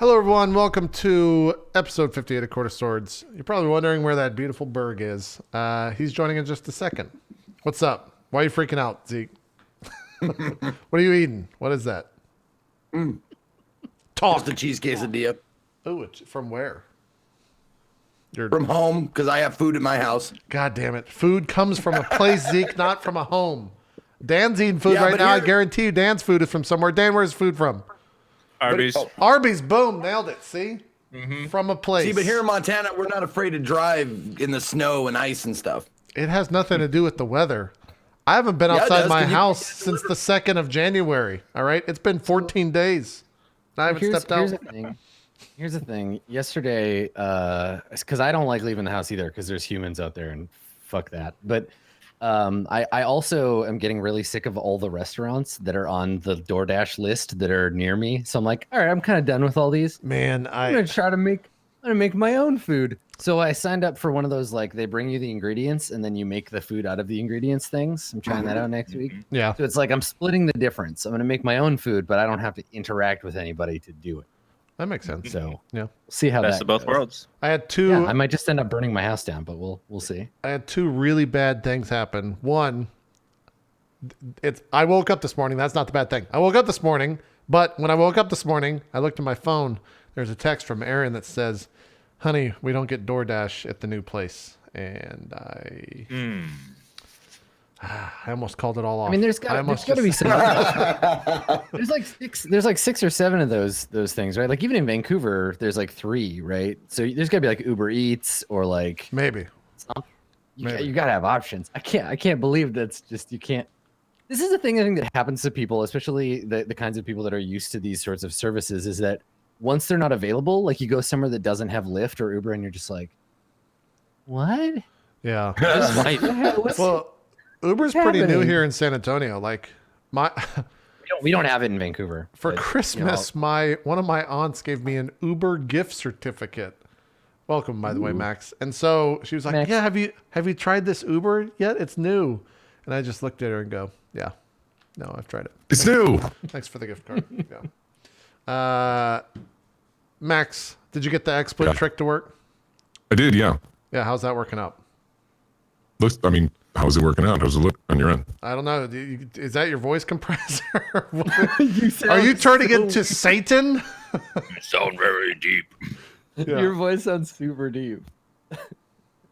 Hello, everyone. Welcome to episode 58 of Court of Swords. You're probably wondering where that beautiful Berg is. He's joining in just a second. What's up? Why are you freaking out, Zeke? What are you eating? What is that? Talk. Just a cheese quesadilla. Oh, from where? From home, because I have food at my house. God damn it. Food comes from a place, Zeke, not from a home. Dan's eating food right now. I guarantee you Dan's food is from somewhere. Dan, where's food from? Arby's. Arby's, boom, nailed it. See? From a place. See, but here in Montana, we're not afraid to drive in the snow and ice and stuff. It has nothing to do with the weather. I haven't been outside my house since the 2nd of January. All right? It's been 14 days. I haven't stepped out. Here's the thing. Yesterday, because I don't like leaving the house either because there's humans out there and fuck that. But I also am getting really sick of all the restaurants that are on the DoorDash list that are near me. So I'm like, all right, I'm kind of done with all these. Man, I'm gonna make my own food. So I signed up for one of those, like, they bring you the ingredients and then you make the food out of the ingredients things. I'm trying that out next week. Yeah. So it's like I'm splitting the difference. I'm gonna make my own food, but I don't have to interact with anybody to do it. That makes sense. So yeah, see how Best of both worlds. I had two. Yeah, I might just end up burning my house down, but we'll see. I had two really bad things happen. One, I woke up this morning. That's not the bad thing. I woke up this morning, but when I woke up this morning, I looked at my phone. There's a text from Aaron that says, "Honey, we don't get DoorDash at the new place," and I almost called it all off. I mean, there's got to be some. there's like six or seven of those things, right? Like even in Vancouver, there's like 3, right? So there's got to be like Uber Eats or like maybe. You got to have options. I can't believe that's just you can't. This is the thing I think that happens to people, especially the kinds of people that are used to these sorts of services, is that once they're not available, like you go somewhere that doesn't have Lyft or Uber, and you're just like, what? Yeah. Well. Uber's pretty new here in San Antonio. Like we don't have it in Vancouver. For Christmas, one of my aunts gave me an Uber gift certificate. Welcome, by the way, Max. And so she was like, Max. "Yeah, have you tried this Uber yet? It's new." And I just looked at her and go, "Yeah, no, I've tried it. It's new. Thanks for the gift card." Yeah. Max, did you get the XSplit trick to work? I did, yeah. Yeah, how's that working out? How's it working out? How's it look on your end? I don't know. Is that your voice compressor? Are you turning into Satan? You sound very deep. Yeah. Your voice sounds super deep.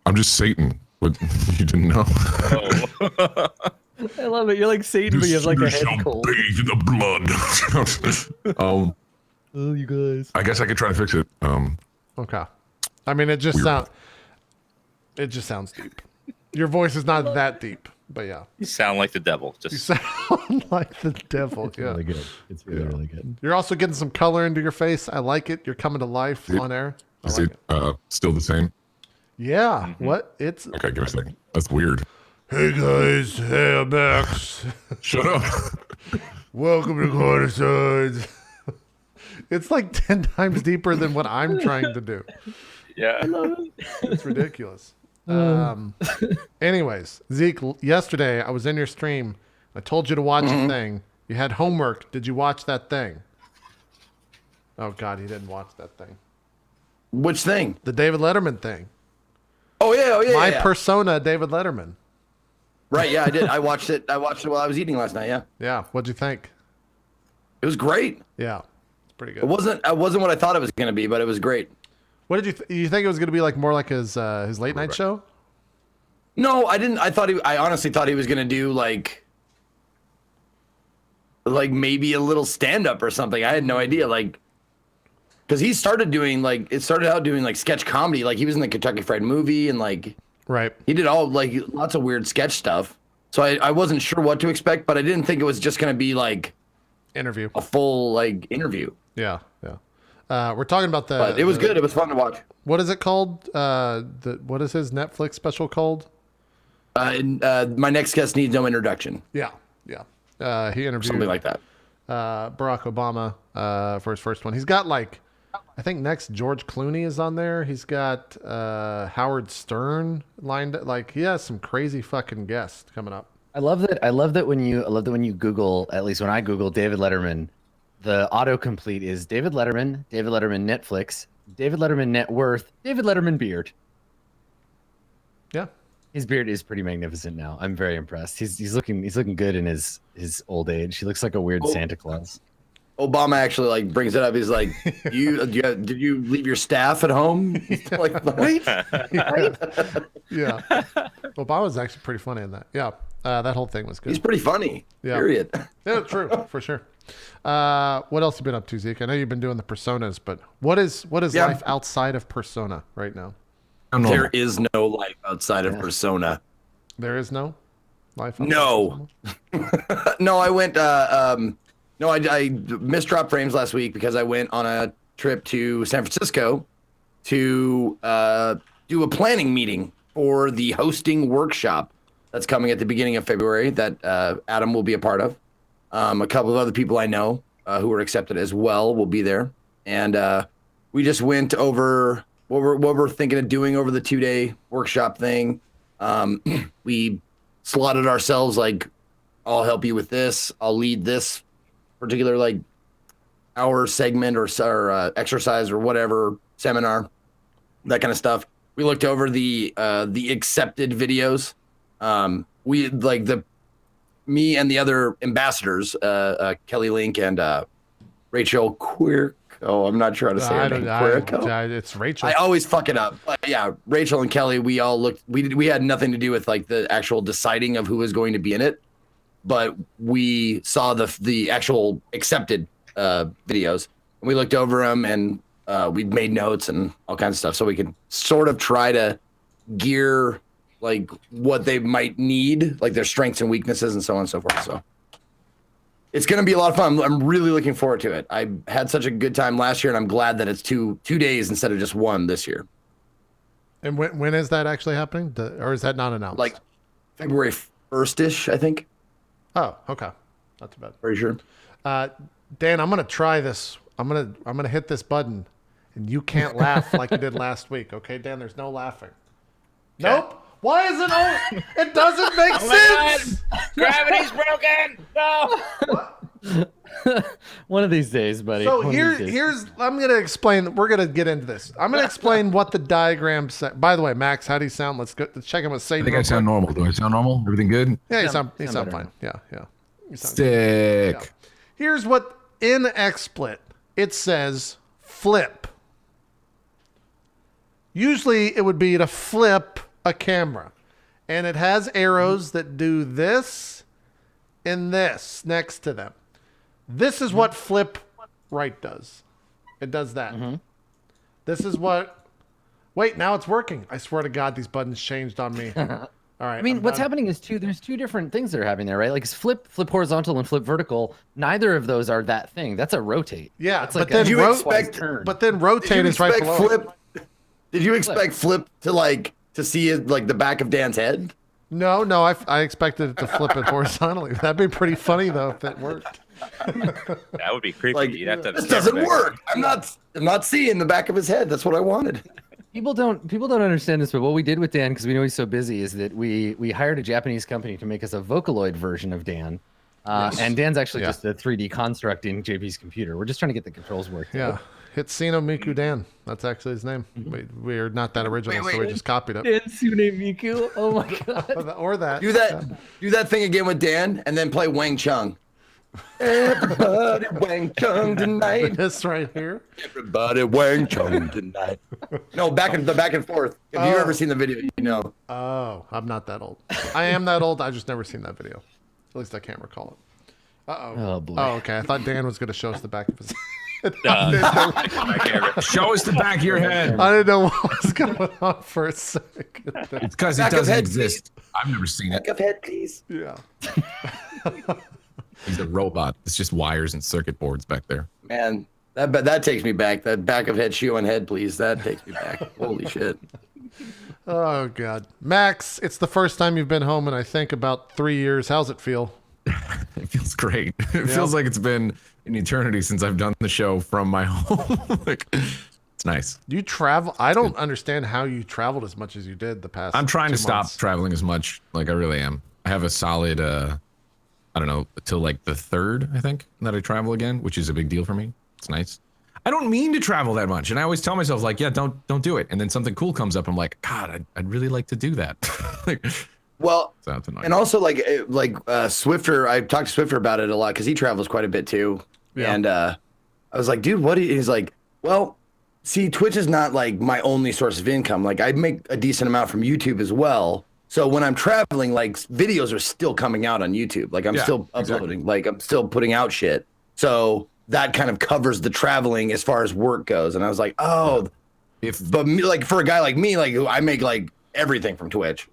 I'm just Satan. What, you didn't know? Oh. I love it. You're like Satan, but you have like a head cold. Bathe in the blood. Oh, you guys. I guess I could try to fix it. Okay. I mean, it just sounds deep. Your voice is not that deep, but yeah. You sound like the devil. You sound like the devil. It's yeah. really good. It's really good. You're also getting some color into your face. I like it. You're coming to life on air. Is it still the same? Yeah. What? It's okay. Give me a second. That's weird. Hey guys. Hey, I'm Max. Shut up. Welcome to Court of Swords. It's like 10 times deeper than what I'm trying to do. Yeah. I love it. It's ridiculous. Anyways, Zeke, yesterday I was in your stream. I told you to watch a thing. You had homework. Did you watch that thing? Oh God, he didn't watch that thing. Which thing? The David Letterman thing. Oh yeah. My persona, David Letterman. Right, yeah, I did. I watched it while I was eating last night. Yeah. Yeah. What'd you think? It was great. Yeah, it's pretty good. It wasn't what I thought it was going to be, but it was great. What did you think it was going to be like? More like his late night show? No, I didn't. I honestly thought he was going to do like maybe a little stand up or something. I had no idea. Like, because he started out doing like sketch comedy. Like he was in the Kentucky Fried Movie and like right. He did lots of weird sketch stuff. So I wasn't sure what to expect, but I didn't think it was just going to be like interview, a full like interview. Yeah. We're talking about But it was good. It was fun to watch. What is it called? What is his Netflix special called? My next guest needs no introduction. Yeah. He interviewed something like that. Barack Obama for his first one. He's got like, I think next George Clooney is on there. He's got Howard Stern lined up. Like he has some crazy fucking guests coming up. I love that when you Google, at least when I Google David Letterman, the autocomplete is David Letterman, Netflix, David Letterman net worth, David Letterman beard. Yeah. His beard is pretty magnificent now. I'm very impressed. He's looking good in his old age. He looks like a weird Santa Claus. Obama actually like brings it up. He's like, did you leave your staff at home? Like, right? Yeah. Obama's actually pretty funny in that. Yeah. That whole thing was good. He's pretty funny. Yeah. Period. Yeah, true, for sure. What else have you been up to, Zeke? I know you've been doing the personas, but what is life outside of Persona right now? There is no life outside of Persona. There is no life. No. No, I went. No, I missed Drop Frames last week because I went on a trip to San Francisco to do a planning meeting for the hosting workshop that's coming at the beginning of February that Adam will be a part of. A couple of other people I know who were accepted as well will be there, and we just went over what we're thinking of doing over the 2-day workshop thing. We slotted ourselves like, I'll help you with this. I'll lead this particular like hour segment or exercise or whatever seminar, that kind of stuff. We looked over the accepted videos. We like me and the other ambassadors, Kelly Link and Rachel Quirk. Oh, I'm not sure how to say her name. It's Rachel. I always fuck it up. But yeah, Rachel and Kelly, we all looked. We had nothing to do with like the actual deciding of who was going to be in it, but we saw the actual accepted videos. And we looked over them and we made notes and all kinds of stuff, so we could sort of try to gear like what they might need, like their strengths and weaknesses and so on and so forth. So it's going to be a lot of fun. I'm really looking forward to it. I had such a good time last year, and I'm glad that it's two days instead of just one this year. And when is that actually happening? Or is that not announced? Like February 1st-ish, I think. Oh, okay. Not too bad. Pretty sure. Dan, I'm going to try this. I'm going to hit this button, and you can't laugh like you did last week. Okay, Dan? There's no laughing. Okay. Nope. Why is it all? It doesn't make sense. Gravity's broken. No. One of these days, buddy. So here's I'm gonna explain. We're gonna get into this. I'm gonna explain what the diagram said. By the way, Max, how do you sound? Let's check in with Satan. I think I sound normal. Do I sound normal? Everything good? Yeah, you sound fine. better. Yeah. You sound Sick. good. Yeah. Here's what in XSplit it says: flip. Usually it would be to flip a camera, and it has arrows that do this and this next to them. This is what flip right does. It does that. This is what. Wait, now it's working. I swear to God, these buttons changed on me. All right. I mean, what's happening is there's two different things that are happening there, right? Like it's flip horizontal and flip vertical. Neither of those are that thing. That's a rotate. Yeah, that's but like then turn. rotate is right below. Did you expect flip to see it like the back of Dan's head? No, I expected it to flip it horizontally. That'd be pretty funny though if it worked. That would be creepy. Like, You'd have to this doesn't work. I'm not seeing the back of his head. That's what I wanted. People don't understand this, but what we did with Dan, because we know he's so busy, is that we hired a Japanese company to make us a Vocaloid version of Dan. And Dan's actually just a 3D construct in JP's computer. We're just trying to get the controls working. Yeah. Hitsino Miku Dan. That's actually his name. We're not that original, so we just copied it. Dansune Miku. Oh my god. Or that. Do that thing again with Dan, and then play Wang Chung. Everybody Wang Chung tonight. This right here. Everybody Wang Chung tonight. No, back and forth. If you've ever seen the video, you know. Oh, I'm not that old. I am that old. I just never seen that video. At least I can't recall it. Oh boy. Oh, okay. I thought Dan was going to show us the back of his head. Show us the back of your head. I didn't know what was going on for a second. It's because it doesn't exist. I've never seen it. Back of head, please. Yeah. He's a robot. It's just wires and circuit boards back there. Man, that takes me back. That back of head, shoe on head, please. That takes me back. Holy shit. Oh, God. Max, it's the first time you've been home in, I think, about 3 years. How's it feel? It feels great. It feels like it's been an eternity since I've done the show from my home. Like, it's nice. You travel? I don't understand how you traveled as much as you did the past. I'm trying to 2 stop months. traveling as much. Like, I really am. I have a solid I don't know, till like the 3rd, I think, that I travel again, which is a big deal for me. It's nice. I don't mean to travel that much, and I always tell myself like, yeah, don't do it. And then something cool comes up, I'm like, God, I'd really like to do that. Like, well, sounds annoying. and also like Swifter, I talked to Swifter about it a lot because he travels quite a bit too. Yeah. And I was like, dude, he's like, well, see, Twitch is not like my only source of income. Like I make a decent amount from YouTube as well. So when I'm traveling, like videos are still coming out on YouTube. Like I'm still uploading, like I'm still putting out shit. So that kind of covers the traveling as far as work goes. And I was like, but like for a guy like me, like I make like everything from Twitch.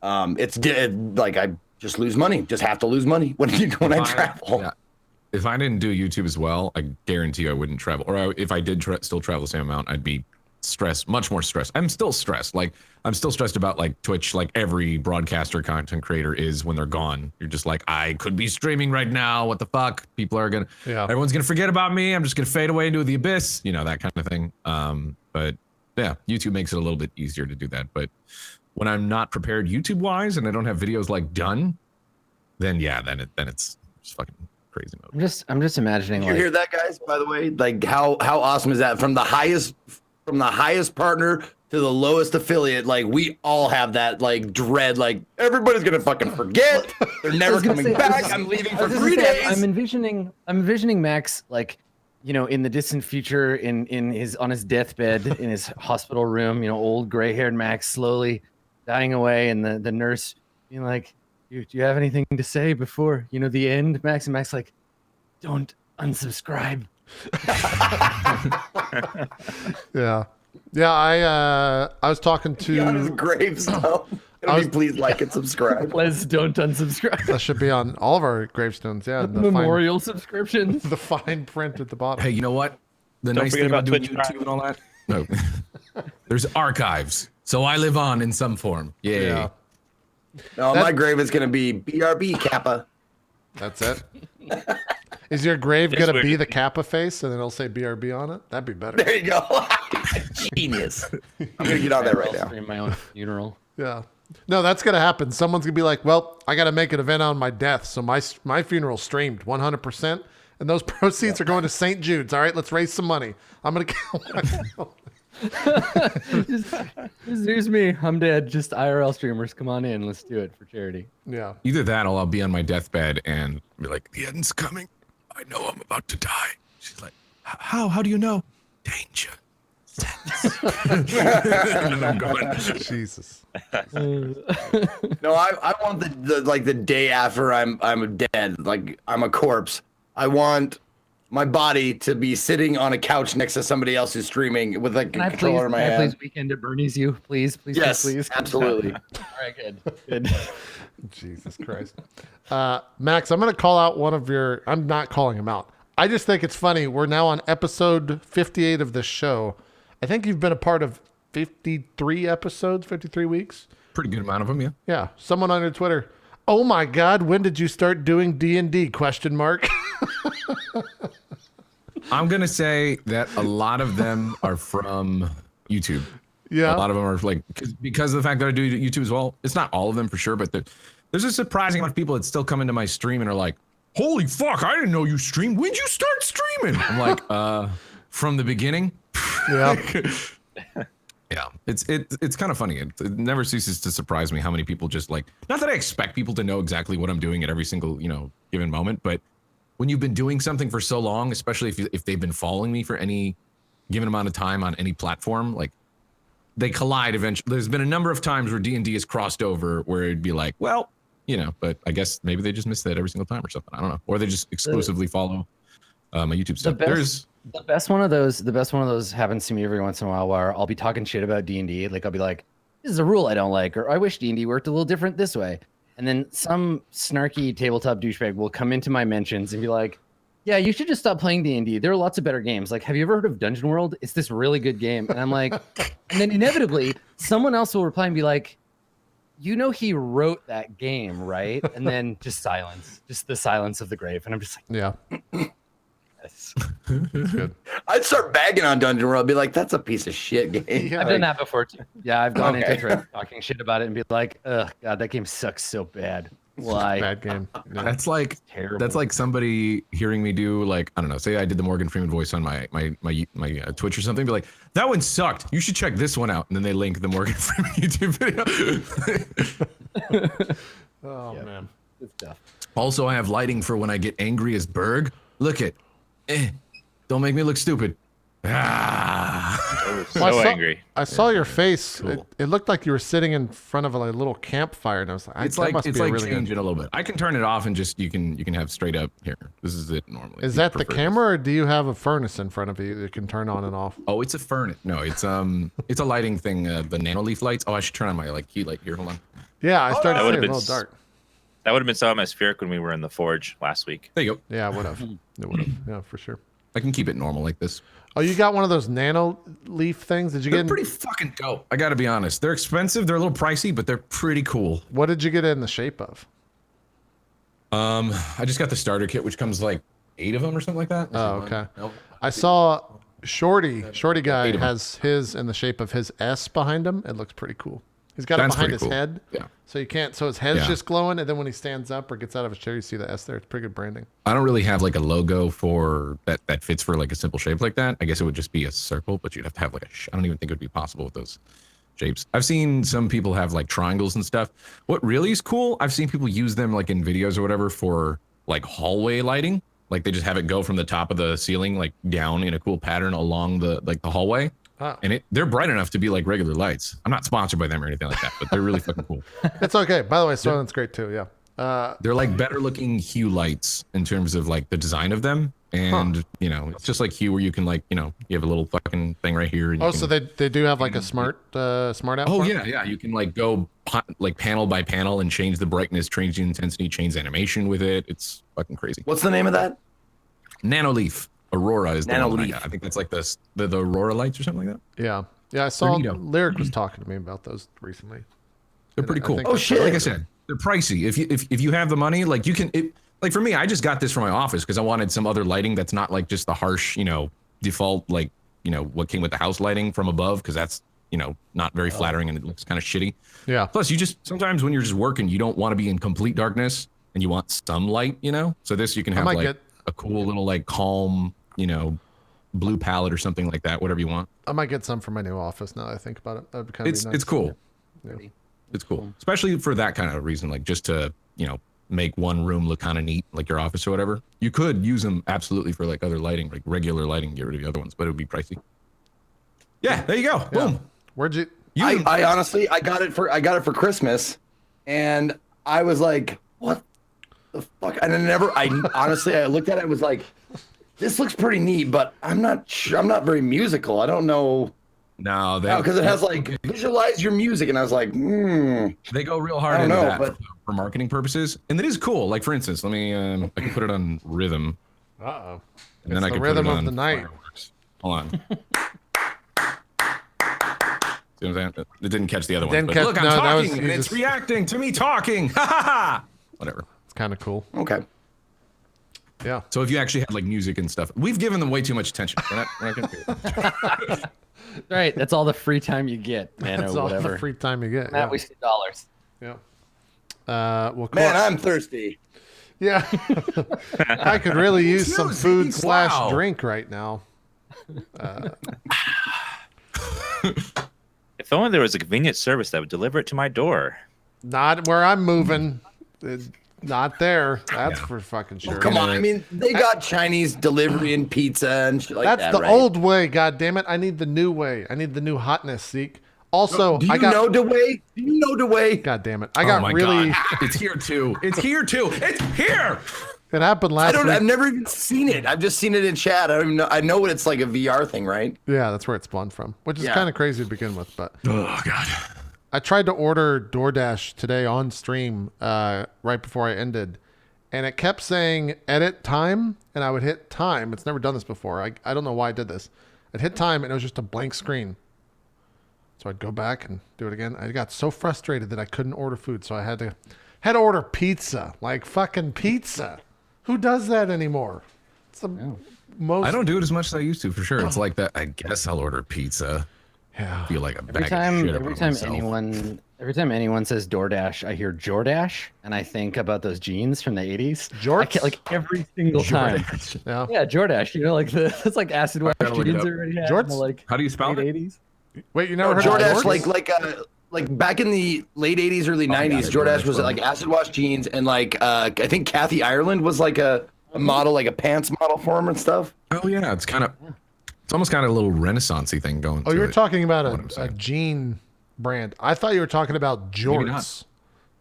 Like I just lose money, just have to lose money when I travel. Yeah. If I didn't do YouTube as well, I guarantee I wouldn't travel. Or if I did still travel the same amount, I'd be stressed, much more stressed. I'm still stressed. Like I'm still stressed about like Twitch, like every broadcaster content creator is when they're gone. You're just like, I could be streaming right now. What the fuck? People are everyone's gonna forget about me. I'm just gonna fade away into the abyss. You know, that kind of thing. But yeah, YouTube makes it a little bit easier to do that. But when I'm not prepared YouTube wise and I don't have videos like done, then it's just fucking crazy mode. I'm just imagining. Did you hear that, guys? By the way, like how awesome is that? From the highest partner to the lowest affiliate, like we all have that like dread. Like everybody's gonna fucking forget. They're never coming back. I'm leaving for 3 days. I'm envisioning Max like, you know, in the distant future, on his deathbed in his hospital room. You know, old gray-haired Max slowly dying away, and the nurse being like, do you have anything to say before, you know, the end? Max and Max like, don't unsubscribe. Yeah. I was talking to on his gravestone. Please like and subscribe. Please don't unsubscribe. That should be on all of our gravestones. Yeah, the memorial subscriptions. The fine print at the bottom. Hey, you know what? The Don't nice forget thing about doing Twitch YouTube and all that. No, there's archives, so I live on in some form. Yay. Yeah. No, my grave is gonna be BRB Kappa. That's it. Is your grave This gonna weird. be the Kappa face and then it'll say BRB on it? That'd be better. There you go. Genius. I'm gonna get on that right now. Stream my own funeral. Yeah. No, that's gonna happen. Someone's gonna be like, "Well, I got to make an event on my death, so my funeral streamed 100%, and those proceeds are going to St. Jude's. All right, let's raise some money. I'm gonna kill Here's me. I'm dead. Just IRL streamers. Come on in. Let's do it for charity. Yeah. Either that, or I'll be on my deathbed and be like, "The end's coming. I know I'm about to die." She's like, "How? How do you know?" Danger. And then I'm going. Jesus. No, I want the day after I'm dead, like I'm a corpse. I want my body to be sitting on a couch next to somebody else who's streaming with like a controller in my hand. Please weekend at Bernie's you. Please. Yes, please. absolutely. All right, good. Jesus Christ. Max, I'm going to call out one of your... I'm not calling him out. I just think it's funny. We're now on episode 58 of this show. I think you've been a part of 53 episodes, 53 weeks. Pretty good amount of them, yeah. Yeah. Someone on your Twitter. Oh my God, when did you start doing D&D? Question mark. I'm going to say that a lot of them are from YouTube. Yeah. A lot of them are like, because of the fact that I do YouTube as well. It's not all of them for sure, but there's a surprising amount of people that still come into my stream and are like, "Holy fuck, I didn't know you streamed. When'd you start streaming?" I'm like, from the beginning. Yeah. Yeah, it's kind of funny. It never ceases to surprise me how many people just like, not that I expect people to know exactly what I'm doing at every single, given moment, but when you've been doing something for so long, especially if they've been following me for any given amount of time on any platform, like they collide eventually. There's been a number of times where D&D has crossed over where it'd be like, well, but I guess maybe they just miss that every single time or something. I don't know. Or they just exclusively follow my YouTube stuff. The best one of those happens to me every once in a while where I'll be talking shit about D&D. Like I'll be like, "This is a rule I don't like," or "I wish D&D worked a little different this way." And then some snarky tabletop douchebag will come into my mentions and be like, "Yeah, you should just stop playing D&D. There are lots of better games. Like, have you ever heard of Dungeon World? It's this really good game." And I'm like, and then inevitably someone else will reply and be like, "He wrote that game, right?" And then just silence, just the silence of the grave. And I'm just like, Yeah. yes. That's good. I'd start bagging on Dungeon World, be like, "That's a piece of shit game." Yeah. I've done that before too. Yeah, I've gone Okay. into thread talking shit about it and be like, "Ugh, God, that game sucks so bad." Why? Bad game. Yeah. That's like Terrible. that's like somebody hearing me do like I don't know. Say I did the Morgan Freeman voice on my Twitch or something. Be like, that one sucked. You should check this one out. And then they link the Morgan Freeman YouTube video. Oh man. Good stuff. Also, I have lighting for when I get angry as Berg. Look it. Don't make me look stupid. So Well, angry. I saw your face. Cool. It looked like you were sitting in front of a little campfire, and I was like, It's that like must it's be like really change good. it a little bit. I can turn it off and just you can have straight up here. This is it normally. Is if you that the prefer camera, or do you have a furnace in front of you that you can turn on and off? this. Oh, it's a furnace. No, it's a lighting thing. The nanoleaf lights. Oh, I should turn on my key light here. Hold on. Yeah, I started That seeing would've it a been little dark. That would have been so atmospheric when we were in the forge last week. There you go. Yeah, it would have. It would have. Yeah, for sure. I can keep it normal like this. Oh, you got one of those nano leaf things? Did you They're get? pretty fucking dope. I gotta be honest. They're expensive. They're a little pricey, but they're pretty cool. What did you get it in the shape of? I just got the starter kit, which comes like 8 of them or something like that. Oh, okay. Nope. I saw Shorty guy 8 of 'em. has his in the shape of his S behind him. It looks pretty cool. He's got it That's behind pretty his cool. head. Yeah. So you can't. So his head's Yeah. just glowing, and then when he stands up or gets out of his chair, you see the S there. It's pretty good branding. I don't really have like a logo for that fits for like a simple shape like that. I guess it would just be a circle, but you'd have to have like I don't even think it would be possible with those shapes. I've seen some people have like triangles and stuff. What really is cool, I've seen people use them like in videos or whatever for like hallway lighting. Like they just have it go from the top of the ceiling like down in a cool pattern along the hallway. Oh. And they're bright enough to be like regular lights. I'm not sponsored by them or anything like that, but they're really fucking cool. It's okay. By the way, Soylent's great too. Yeah. They're like better looking Hue lights in terms of like the design of them. And you know, it's just like Hue where you can like, you know, you have a little fucking thing right here. And you Oh, can, so they do have like a smart app. oh for it? yeah. You can like go like panel by panel and change the brightness, change the intensity, change the animation with it. It's fucking crazy. What's the name of that? Nanoleaf Aurora is the one that I Nanoleaf. got. I think that's like the Aurora lights or something like that. Yeah. Yeah. I saw neato. Lyric was talking to me about those recently. They're pretty I cool. think Oh shit! Like I said, they're pricey. If you have the money, like you can. Like for me, I just got this for my office because I wanted some other lighting that's not like just the harsh, you know, default like you know what came with the house lighting from above because that's you know not very flattering and it looks kind of shitty. Yeah. Plus, you just sometimes when you're just working, you don't want to be in complete darkness and you want some light, you know. So this you can have might like get- a cool little like calm, you know, blue palette or something like that, whatever you want. I might get some for my new office now that I think about it. That'd kind of be nice. It's cool. Yeah. It's cool, especially for that kind of reason, like just to you know make one room look kind of neat, like your office or whatever. You could use them absolutely for like other lighting, like regular lighting, get rid of the other ones, but it would be pricey. Yeah, there you go. Yeah. Boom. Where'd you? I honestly I got it for Christmas, and I was like, what the fuck? And I honestly I looked at it and was like, this looks pretty neat, but I'm not sure. I'm not very musical. I don't know. No, Because it has like visualize your music, and I was like, they go real hard I don't into know, that but- for marketing purposes, and it is cool. Like for instance, let me I can put it on rhythm, Uh-oh. and then It's I the can rhythm put it of on the night. fireworks. Hold on. See what I'm saying? It didn't catch the other one. Didn't But catch- look, I'm no, that talking, was- and you it's just- reacting to me talking. Ha ha ha! Whatever. It's kind of cool. okay. Yeah. So if you actually had like music and stuff, we've given them way too much attention. We're not gonna do it. Right. That's all the free time you get, man, That's or all whatever. the free time you get. Matt Yeah. wasted dollars. Yeah. Well, Man, I'm thirsty. yeah. I could really use some Music, food slash wow. drink right now. If only there was a convenient service that would deliver it to my door. Not where I'm moving. It's not there. That's Yeah. for fucking sure. Come on, I mean, they got Chinese delivery and pizza and shit like That's that. the right? old way. God damn it! I need the new way. I need the new hotness. Seek. Also, Do you I got. know the way? Do you know the way? God damn it! I Oh got my really. God. It's here too. It's here too. It's here. It happened last week. I've never even seen it. I've just seen it in chat. I don't even know. I know it's like a VR thing, right? Yeah, that's where it spawned from, which is Yeah. kind of crazy to begin with. But Oh God. I tried to order DoorDash today on stream right before I ended, and it kept saying edit time, and I would hit time. It's never done this before. I don't know why I did this. I'd hit time, and it was just a blank screen. So I'd go back and do it again. I got so frustrated that I couldn't order food, so I had to order pizza, like fucking pizza. Who does that anymore? It's the most. I don't do it as much as I used to, for sure. It's like that. I guess I'll order pizza. Yeah. I feel like a Every bag of shit every about time myself. every time anyone says DoorDash, I hear Jordash, and I think about those jeans from the 80s. I can't, Jorts? like every single time. Yeah. Yeah, Jordash. You know, like it's like acid wash gotta look it jeans up. already had in the Jorts? like How do you spell late it? 80s. Wait, you No, never heard of Jordache, jorts? like back in the late 80s, early I got 90s, it, Jordache Jordache was clothing. like acid wash jeans, and like I think Kathy Ireland was like a model, like a pants model for him and stuff. Oh yeah, it's almost kind of a little Renaissance-y thing going. Oh, to you're it. talking about What I'm a saying. jean brand. I thought you were talking about Maybe not. jorts.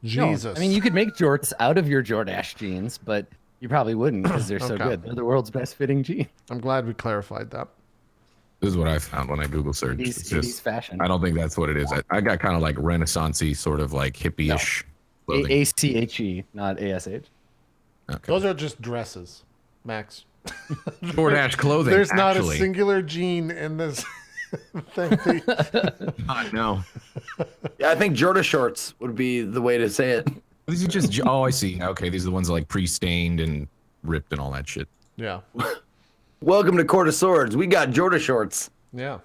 No, Jesus. I mean, you could make jorts out of your Jordache jeans, but you probably wouldn't because they're so Okay. good. They're the world's best fitting jean. I'm glad we clarified that. This is what I found when I Google searched. 80s, It's just, 80s fashion. I don't think that's what it is. I got kind of like Renaissance-y, sort of like hippie-ish clothing. ACHE, not ASH. Okay. Those are just dresses, Max. DoorDash clothing. There's not actually. a singular jean in this thing. No. Yeah, I think Jorda shorts would be the way to say it. These are just. Oh, I see. Okay, these are the ones that like pre-stained and ripped and all that shit. Yeah. Welcome to Court of Swords. We got Jorda shorts. Yeah.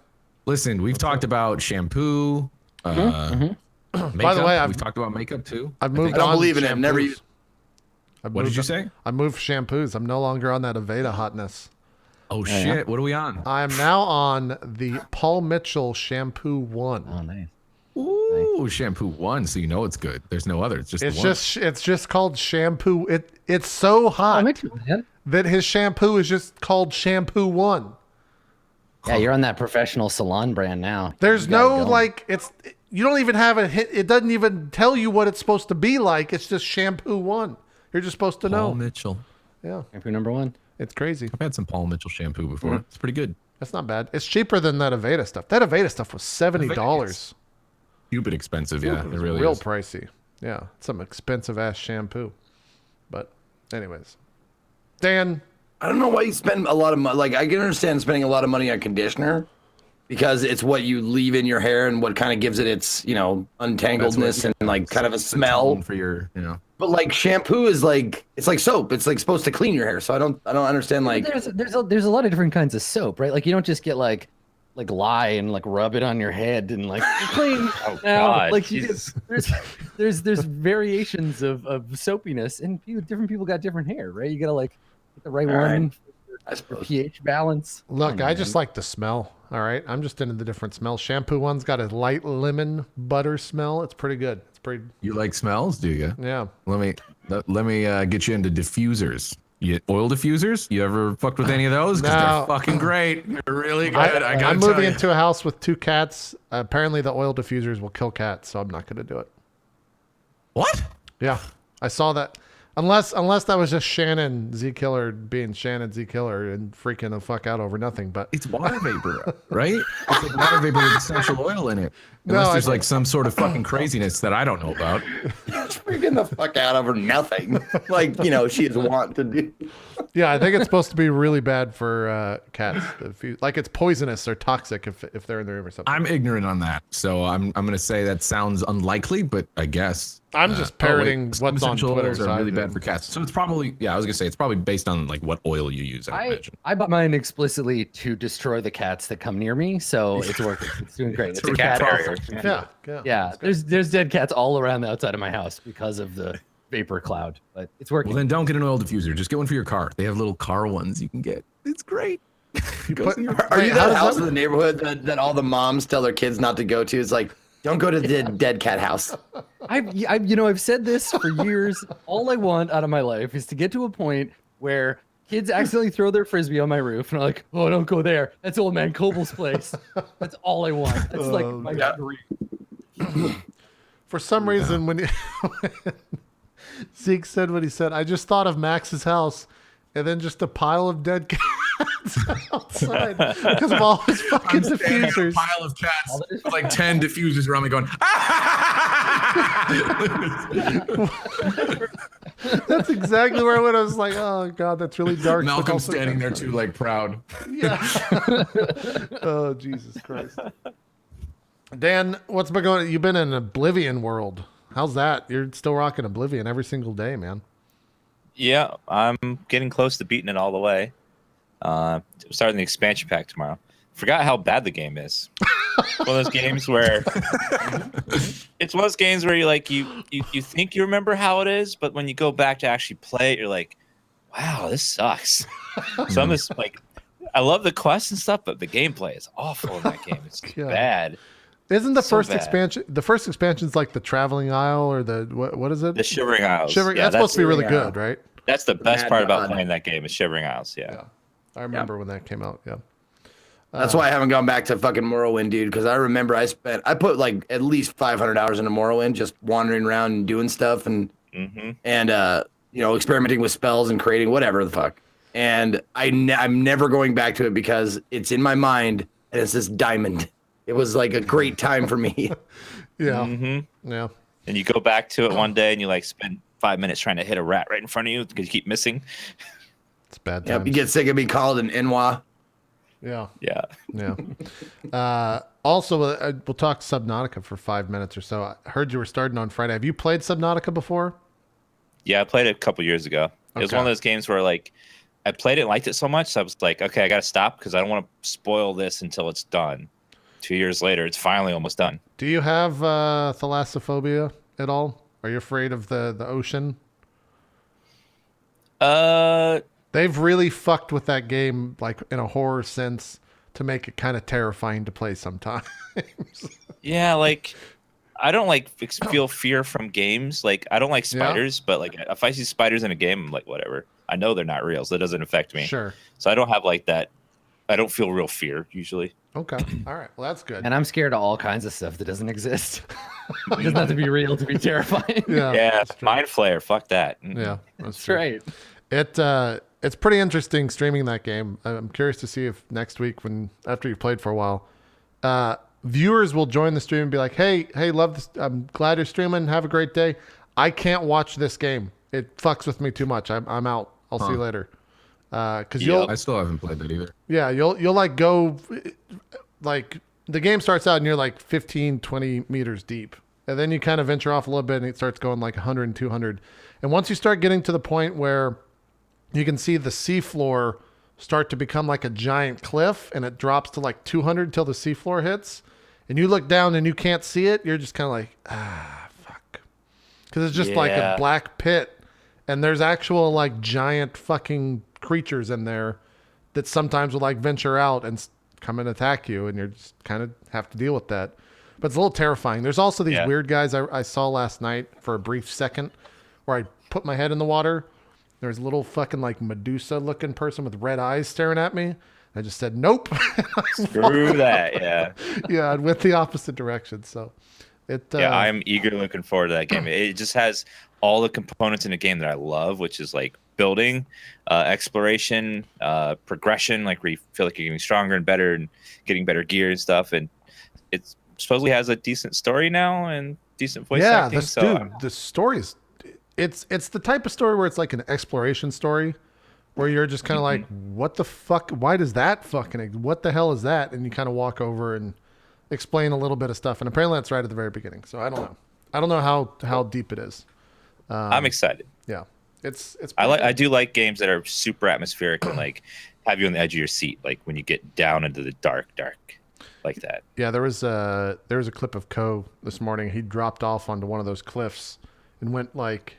Listen, we've talked about shampoo. Makeup. By the way, we've talked about makeup too. I've moved I don't on believe in it. shampoos. Never used- What did you say? I moved shampoos. I'm no longer on that Aveda hotness. Oh yeah. shit! What are we on? I am now on the Paul Mitchell Shampoo 1. Oh, nice. Ooh, shampoo 1, so you know it's good. There's no other. It's just It's the one. it's just called shampoo. It's so hot Man. that his shampoo is just called Shampoo 1. Yeah, you're on that professional salon brand now. There's You got it no going. like you don't even have a hit. It doesn't even tell you what it's supposed to be like. It's just Shampoo 1. You're just supposed to know. Paul Mitchell. Yeah, Shampoo number 1. it's crazy. I've had some Paul Mitchell shampoo before. It's pretty good. That's not bad. It's cheaper than that Aveda stuff. That Aveda stuff was $70. Stupid expensive. Yeah, it really Real is. pricey. Yeah, some expensive ass shampoo. But anyways, Dan, I don't know why you spend a lot of money. Like, I can understand spending a lot of money on conditioner because it's what you leave in your hair and what kind of gives it its, untangledness and like kind of a smell. For your, But like shampoo is like, it's like soap. It's like supposed to clean your hair. So I don't understand like. There's a lot of different kinds of soap, right? Like you don't just get like lye and like rub it on your head and like you're clean. Oh, now. God, Like you Jesus. there's variations of soapiness and different people got different hair, right? You gotta like get the right All right. one I for suppose. pH balance. look, Oh, I just man. like the smell. All right, I'm just into the different smells. Shampoo 1's got a light lemon butter smell. It's pretty good. It's pretty. You like smells, do you? Yeah. Let me get you into diffusers. Oil diffusers? You ever fucked with any of those? Because No. they're fucking great. They're really good. I gotta I'm tell moving you. into a house with 2 cats. Apparently, the oil diffusers will kill cats, so I'm not going to do it. What? Yeah, I saw that. Unless that was just Shannon Z Killer being Shannon Z Killer and freaking the fuck out over nothing. But It's water vapor, right? It's like water vapor with essential oil in it. No, Unless there's I- like some sort of fucking craziness that I don't know about. Freaking the fuck out over nothing. Like, she is wont to do. yeah, I think it's supposed to be really bad for cats. Like it's poisonous or toxic if they're in the room or something. I'm ignorant on that, so I'm gonna say that sounds unlikely, but I guess. I'm just parroting some what's on essential Twitter. oils so are I really didn't- bad for cats. So it's probably I was gonna say it's probably based on like what oil you use. I I imagine. bought mine explicitly to destroy the cats that come near me, so it's working. It's doing great. It's a cat cat terrier. Yeah. Yeah, there's dead cats all around the outside of my house because of the vapor cloud, but it's working. Well, then don't get an oil diffuser. Just get one for your car. They have little car ones you can get. It's great. put- Are you Wait, how that does house that- in the neighborhood that all the moms tell their kids not to go to? It's like, don't go to the dead cat house. I've said this for years. All I want out of my life is to get to a point where kids accidentally throw their frisbee on my roof, and I'm like, oh, don't go there. That's old man Coble's place. That's all I want. That's like my dream. For some reason, when Zeke said what he said, I just thought of Max's house and then just a pile of dead cats outside because of all his fucking diffusers. Pile of cats with like 10 diffusers around me going. That's exactly where I went. I was like, oh god, that's really dark. but Malcolm also standing kinda there too, like proud. Yeah. Oh Jesus Christ. Dan, what's been going? You've been in Oblivion world. How's that? You're still rocking Oblivion every single day, man. Yeah, I'm getting close to beating it all the way. Starting the expansion pack tomorrow. Forgot how bad the game is. One of those games where it's one of those games where you think you remember how it is, but when you go back to actually play it, you're like, wow, this sucks. So I'm just like, I love the quests and stuff, but the gameplay is awful in that game. It's just bad. Isn't the So first bad. expansion? The first expansion's like the Traveling Isle or the what is it? The Shivering Isles. Shivering. Yeah, that's supposed to be really Shivering good, right? That's the best Mad part about God. playing that game is Shivering Isles. Yeah. Yeah. I remember when that came out. Yeah. That's why I haven't gone back to fucking Morrowind, dude. Because I remember I put like at least 500 hours into Morrowind, just wandering around and doing stuff and experimenting with spells and creating whatever the fuck. And I'm never going back to it because it's in my mind and it's this diamond. It was like a great time for me. Yeah. Yeah. And you go back to it one day and you like spend 5 minutes trying to hit a rat right in front of you because you keep missing. It's bad Yep, times. you get sick of being called an Enwa. Yeah. Yeah. Yeah. Also, we'll talk Subnautica for 5 minutes or so. I heard you were starting on Friday. Have you played Subnautica before? Yeah, I played it a couple years ago. It was Okay. one of those games where like I played it and liked it so much, so I was like, okay, I got to stop because I don't want to spoil this until it's done. 2 years later, it's finally almost done. Do you have thalassophobia at all? Are you afraid of the ocean? They've really fucked with that game, like in a horror sense, to make it kind of terrifying to play sometimes. Yeah, like I don't like feel fear from games. Like I don't like spiders, but like if I see spiders in a game, I'm like whatever. I know they're not real, so it doesn't affect me. Sure. So I don't have like that. I don't feel real fear usually. Okay. All right. Well, that's good. And I'm scared of all kinds of stuff that doesn't exist. It doesn't have to be real to be terrifying. Yeah. Yeah, that's true. mind flare. Fuck that. Yeah. That's right. It's pretty interesting streaming that game. I'm curious to see if next week, after you've played for a while, viewers will join the stream and be like, "Hey, love this. I'm glad you're streaming. Have a great day. I can't watch this game. It fucks with me too much. I'm out. I'll see you later." Because you'll I still haven't played that either. Yeah, you'll like go, like the game starts out and you're like 15, 20 meters deep. And then you kind of venture off a little bit and it starts going like 100 and 200. And once you start getting to the point where you can see the seafloor start to become like a giant cliff and it drops to like 200 till the seafloor hits and you look down and you can't see it, you're just kind of like, fuck. Because it's just like a Yeah. black pit and there's actual like giant fucking creatures in there that sometimes will like venture out and come and attack you and you're just kind of have to deal with that. But it's a little terrifying. There's also these weird guys I saw last night for a brief second where I put my head in the water. There's a little fucking like Medusa looking person with red eyes staring at me. I just said, nope. Screw that. Yeah. Yeah, I went the opposite direction. So Yeah, I'm eagerly looking forward to that game. It just has all the components in a game that I love, which is like building, exploration, progression, like where you feel like you're getting stronger and better and getting better gear and stuff. And it supposedly has a decent story now and decent voice acting. The story's it's the type of story where it's like an exploration story where you're just kind of like, what the fuck? Why does that fucking, what the hell is that? And you kind of walk over and explain a little bit of stuff. And apparently that's right at the very beginning. So I don't know. I don't know how deep it is. I'm excited. Yeah. It's I do like games that are super atmospheric and like have you on the edge of your seat, like when you get down into the dark, like that. Yeah, there was a clip of Ko this morning. He dropped off onto one of those cliffs and went like,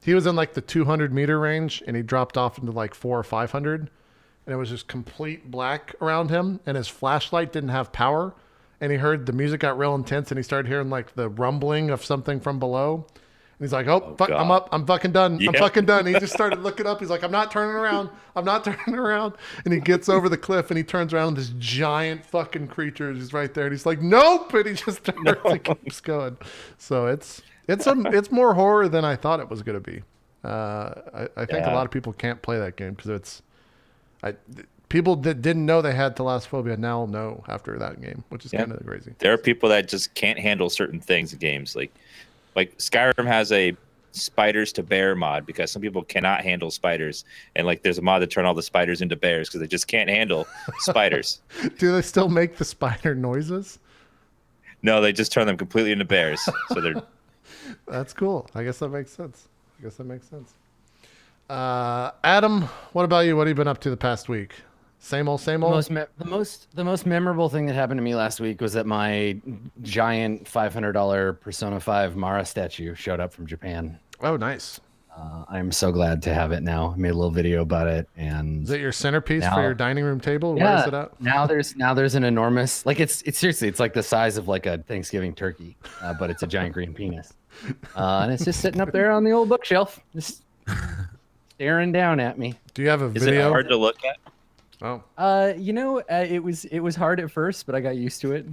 he was in like the 200 meter range and he dropped off into like 400 or 500 and it was just complete black around him and his flashlight didn't have power and he heard the music got real intense and he started hearing like the rumbling of something from below. And he's like, oh fuck, God. I'm up. I'm fucking done. Yeah. I'm fucking done. And he just started looking up. He's like, I'm not turning around. I'm not turning around. And he gets over the cliff and he turns around and this giant fucking creature is right there. And he's like, nope. And he just turns and keeps going. So it's more horror than I thought it was going to be. I think a lot of people can't play that game because people that didn't know they had thalassophobia now know after that game, which is kind of crazy. There are people that just can't handle certain things in games. Like Skyrim has a spiders to bear mod because some people cannot handle spiders, and like there's a mod to turn all the spiders into bears because they just can't handle spiders. Do they still make the spider noises? No, they just turn them completely into bears. So they're That's cool. I guess that makes sense. Adam, what about you? What have you been up to the past week? Same old, same The old. the most memorable thing that happened to me last week was that my giant $500 Persona 5 Mara statue showed up from Japan. Oh, nice. I'm so glad to have it now. I made a little video about it, and Is it your centerpiece for now- your dining room table? yeah, Where is it at? now there's an enormous, like it's seriously, it's like the size of like a Thanksgiving turkey, but it's a giant green penis, and it's just sitting up there on the old bookshelf, just staring down at me. Do you have a Is it video? hard to look at? Oh, You know, it was hard at first, but I got used to it.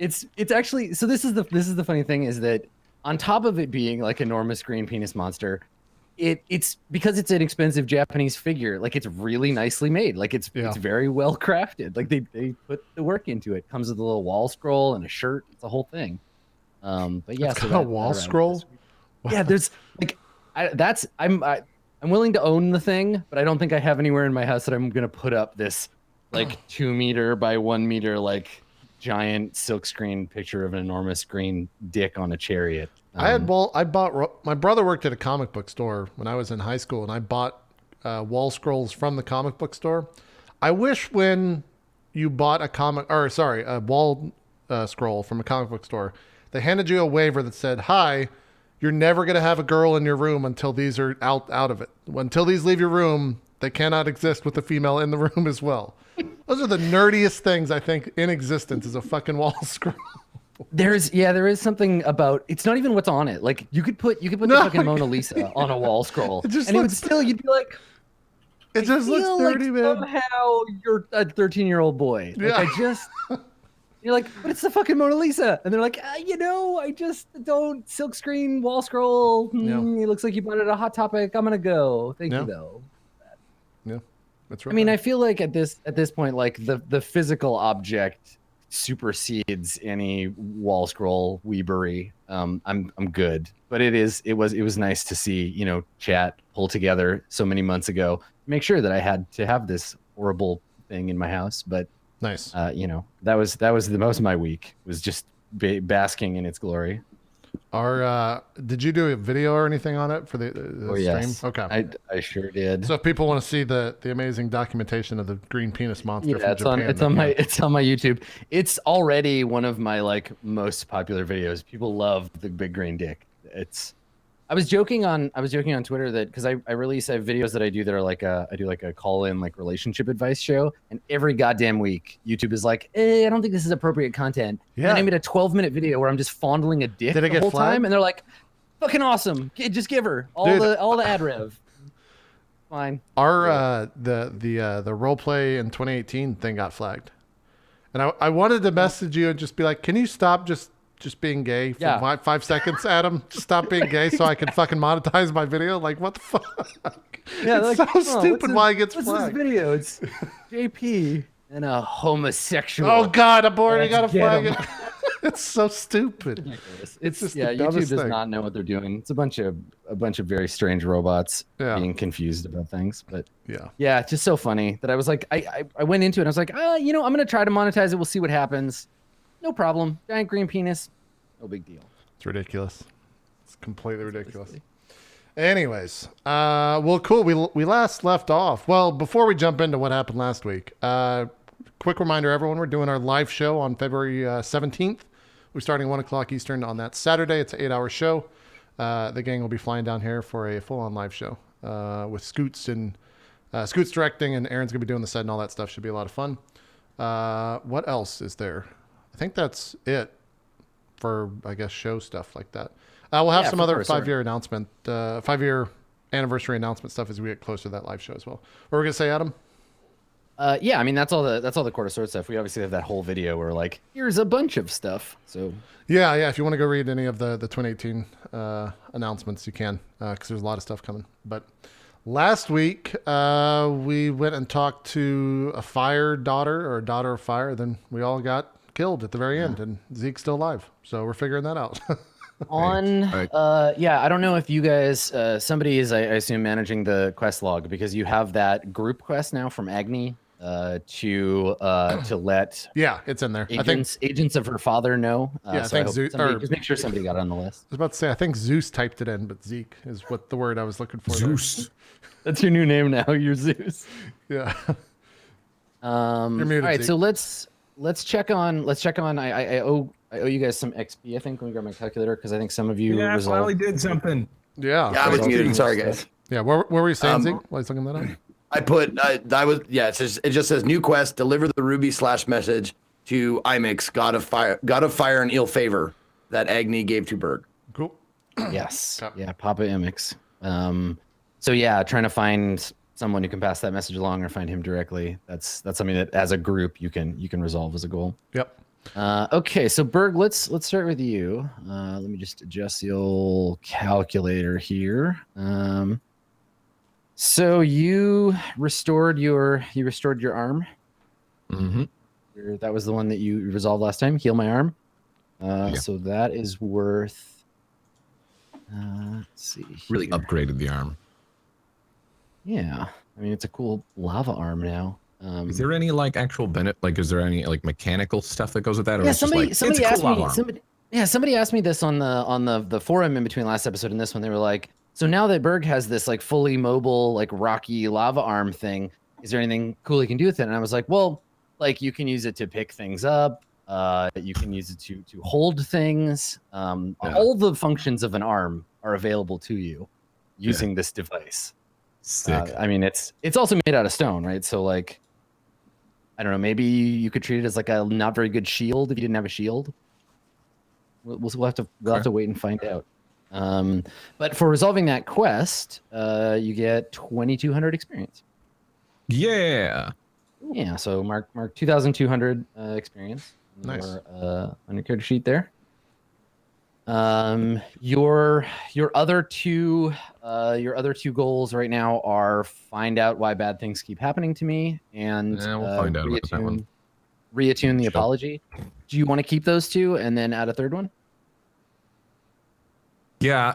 It's actually, so this is the funny thing is that on top of it being like enormous green penis monster, it's because it's an expensive Japanese figure, like it's really nicely made, like it's very well crafted, like they put the work into it. Comes with a little wall scroll and a shirt, it's a whole thing. But yeah, it's got a wall scroll. Yeah, there's like I'm willing to own the thing, but I don't think I have anywhere in my house that I'm gonna put up this like 2 meter by 1 meter like giant silkscreen picture of an enormous green dick on a chariot. I bought. My brother worked at a comic book store when I was in high school, and I bought wall scrolls from the comic book store. I wish when you bought a wall scroll from a comic book store, they handed you a waiver that said, "Hi, you're never gonna have a girl in your room until these are out of it. Until these leave your room, they cannot exist with a female in the room as well." Those are the nerdiest things I think in existence is a fucking wall scroll. There is something about, it's not even what's on it. Like you could put the fucking Mona Lisa on a wall scroll, It just and looks- you'd be like, It just looks feel dirty, like man. somehow you're a 13-year-old boy. Like Yeah. you're like, but it's the fucking Mona Lisa, and they're like, I just don't silkscreen wall scroll. It looks like you bought it at a Hot Topic. I'm gonna go. Thank you though. Yeah, that's right. I mean, I feel like at this point, like the physical object supersedes any wall scroll weebery. I'm good, but it was nice to see chat pull together so many months ago, make sure that I had to have this horrible thing in my house. But nice. That was the most of my week, was just basking in its glory. Did you do a video or anything on it for the stream? Yes. Okay. I sure did. So if people want to see the amazing documentation of the green penis monster from Japan, it's on my YouTube. It's already one of my like most popular videos. People love the big green dick. I was joking on Twitter that because I release videos that I do that are like I do like a call-in like relationship advice show, and every goddamn week YouTube is like, I don't think this is appropriate content. Yeah. And I made a 12-minute video where I'm just fondling a dick Did it the get whole flagged? time, and they're like, fucking awesome. Just give her all the ad rev. Fine. Our the RollPlay in 2018 thing got flagged, and I wanted to message you and just be like, can you stop just being gay for 5 seconds, Adam? Just stop being gay so I can fucking monetize my video. Like, what the fuck? Yeah, it's like, so stupid why it gets what's flagged. This video? It's JP and a homosexual. Oh God, I'm already Let's gotta get flag 'em. it. It's so stupid. It's just the YouTube dumbest does thing. not know what they're doing. It's a bunch of very strange robots being confused about things. But yeah, it's just so funny that I was like, I went into it and I was like, I'm gonna try to monetize it. We'll see what happens. No problem. Giant green penis. No big deal. It's ridiculous. It's completely ridiculous. Anyways, well, cool. We last left off. Well, before we jump into what happened last week, quick reminder, everyone, we're doing our live show on February 17th. We're starting 1 o'clock Eastern on that Saturday. It's an 8-hour show. The gang will be flying down here for a full-on live show with Scoots and Scoots directing, and Aaron's gonna be doing the set and all that stuff. Should be a lot of fun. What else is there? I think that's it for, I guess, show stuff like that. We'll have some other 5-year announcement, 5-year anniversary announcement stuff as we get closer to that live show as well. What were we gonna say, Adam? Yeah, I mean that's all the quarter sword stuff. We obviously have that whole video where like, here's a bunch of stuff. So yeah. If you want to go read any of the 2018 announcements, you can, because there's a lot of stuff coming. But last week we went and talked to a fire daughter or a daughter of fire. Then we all got killed at the very end, and Zeke's still alive. So we're figuring that out. I don't know if you guys somebody is I assume managing the quest log, because you have that group quest now from Agni to let Yeah, it's in there. I think. agents of her father know. Yeah, I so think hope Zeus- somebody, or- just make sure somebody got on the list. I was about to say, I think Zeus typed it in, but Zeke is what the word I was looking for. there. Zeus. That's your new name now. You're Zeus. Yeah. All muted, right, Zeke. so let's check on. I owe you guys some XP. I think let me grab my calculator because I think some of you Yeah, I resolved. finally did something. Yeah. Yeah, I was Results muted. and Sorry, stuff. guys. Yeah. What were you saying, Zeke? Why are you looking that up? I put I was it just says new quest, deliver the ruby / message to Imix, god of fire and ill favor that Agni gave to Berg. Cool. Yes. Okay. Yeah, Papa Imix. So yeah, trying to find someone who can pass that message along or find him directly. That's something that as a group you can resolve as a goal. Yep. Okay, so Berg, let's start with you. Let me just adjust the old calculator here. So you restored your arm. Mm-hmm. That was the one that you resolved last time. Heal my arm. Yeah. So that is worth. Let's see. Really here. upgraded the arm. Yeah, I mean it's a cool lava arm now. Is there any like actual benefit? Like, is there any like mechanical stuff that goes with that? Or Yeah, it's just somebody like, somebody it's a asked cool me. lava arm. Somebody asked me this on the forum in between last episode and this one. They were like, so now that Berg has this like fully mobile like rocky lava arm thing, is there anything cool he can do with it? And I was like, well, like you can use it to pick things up. You can use it to hold things. All the functions of an arm are available to you using this device. Sick. I mean, it's also made out of stone, right? So like, I don't know, maybe you could treat it as like a not very good shield if you didn't have a shield. We'll have to wait and find out. But for resolving that quest, you get 2,200 experience. Yeah. Yeah, so mark 2,200 experience. Nice. On your character sheet there. Your other two goals right now are find out why bad things keep happening to me and Yeah, we'll find out about that one. reattune the Sure. apology. Do you want to keep those two and then add a third one? Yeah.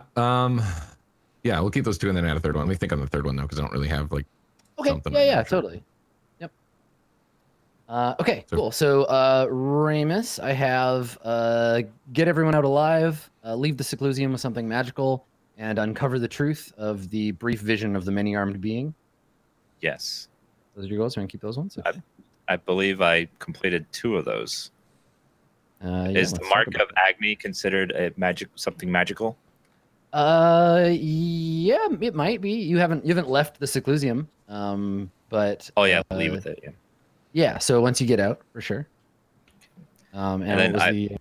Yeah, we'll keep those two and then add a third one. Let me think on the third one though, because I don't really have like Okay. something. Yeah, totally. Yep. Okay, So- cool. So Ramus, I have get everyone out alive, leave the seclusium with something magical, and uncover the truth of the brief vision of the many-armed being. Yes. Those are your goals. We're gonna keep those ones. Okay. I believe I completed 2 of those. Yeah, Is the let's mark talk about of Agni considered a something magical? yeah, it might be. You haven't left the seclusium. But Oh yeah, I believe with it. Yeah. yeah. So once you get out, for sure. And then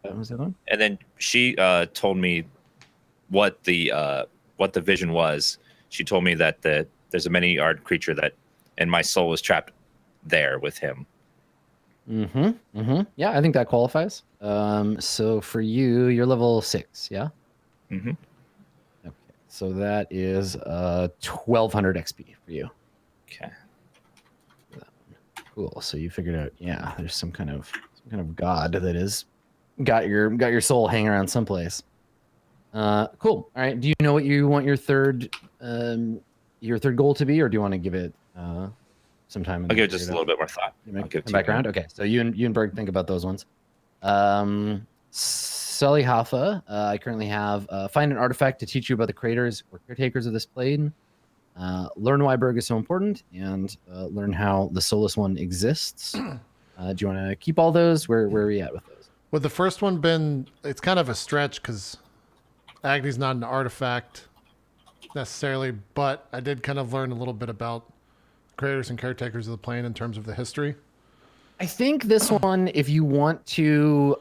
what was the other one? And then she told me what the vision was. She told me that there's a many-armed creature and my soul was trapped there with him. Yeah, I think that qualifies. So for you, you're level 6, yeah? Mm-hmm. Okay. So that is 1,200 XP for you. Okay. Cool. So you figured out, yeah, there's some kind of god that is got your soul hanging around someplace. Cool. All right. Do you know what you want your third goal to be, or do you want to give it some time? I'll give it just a little bit more thought. I'll give it to you. Background. Okay. So you and Berg think about those ones. Sully Hoffa, I currently have find an artifact to teach you about the creators or caretakers of this plane. Learn why Berg is so important, and learn how the Soulless One exists. Do you want to keep all those? Where are we at with those? Would the first one been? It's kind of a stretch because Agni's not an artifact necessarily, but I did kind of learn a little bit about creators and caretakers of the plane in terms of the history. I think this one, if you want to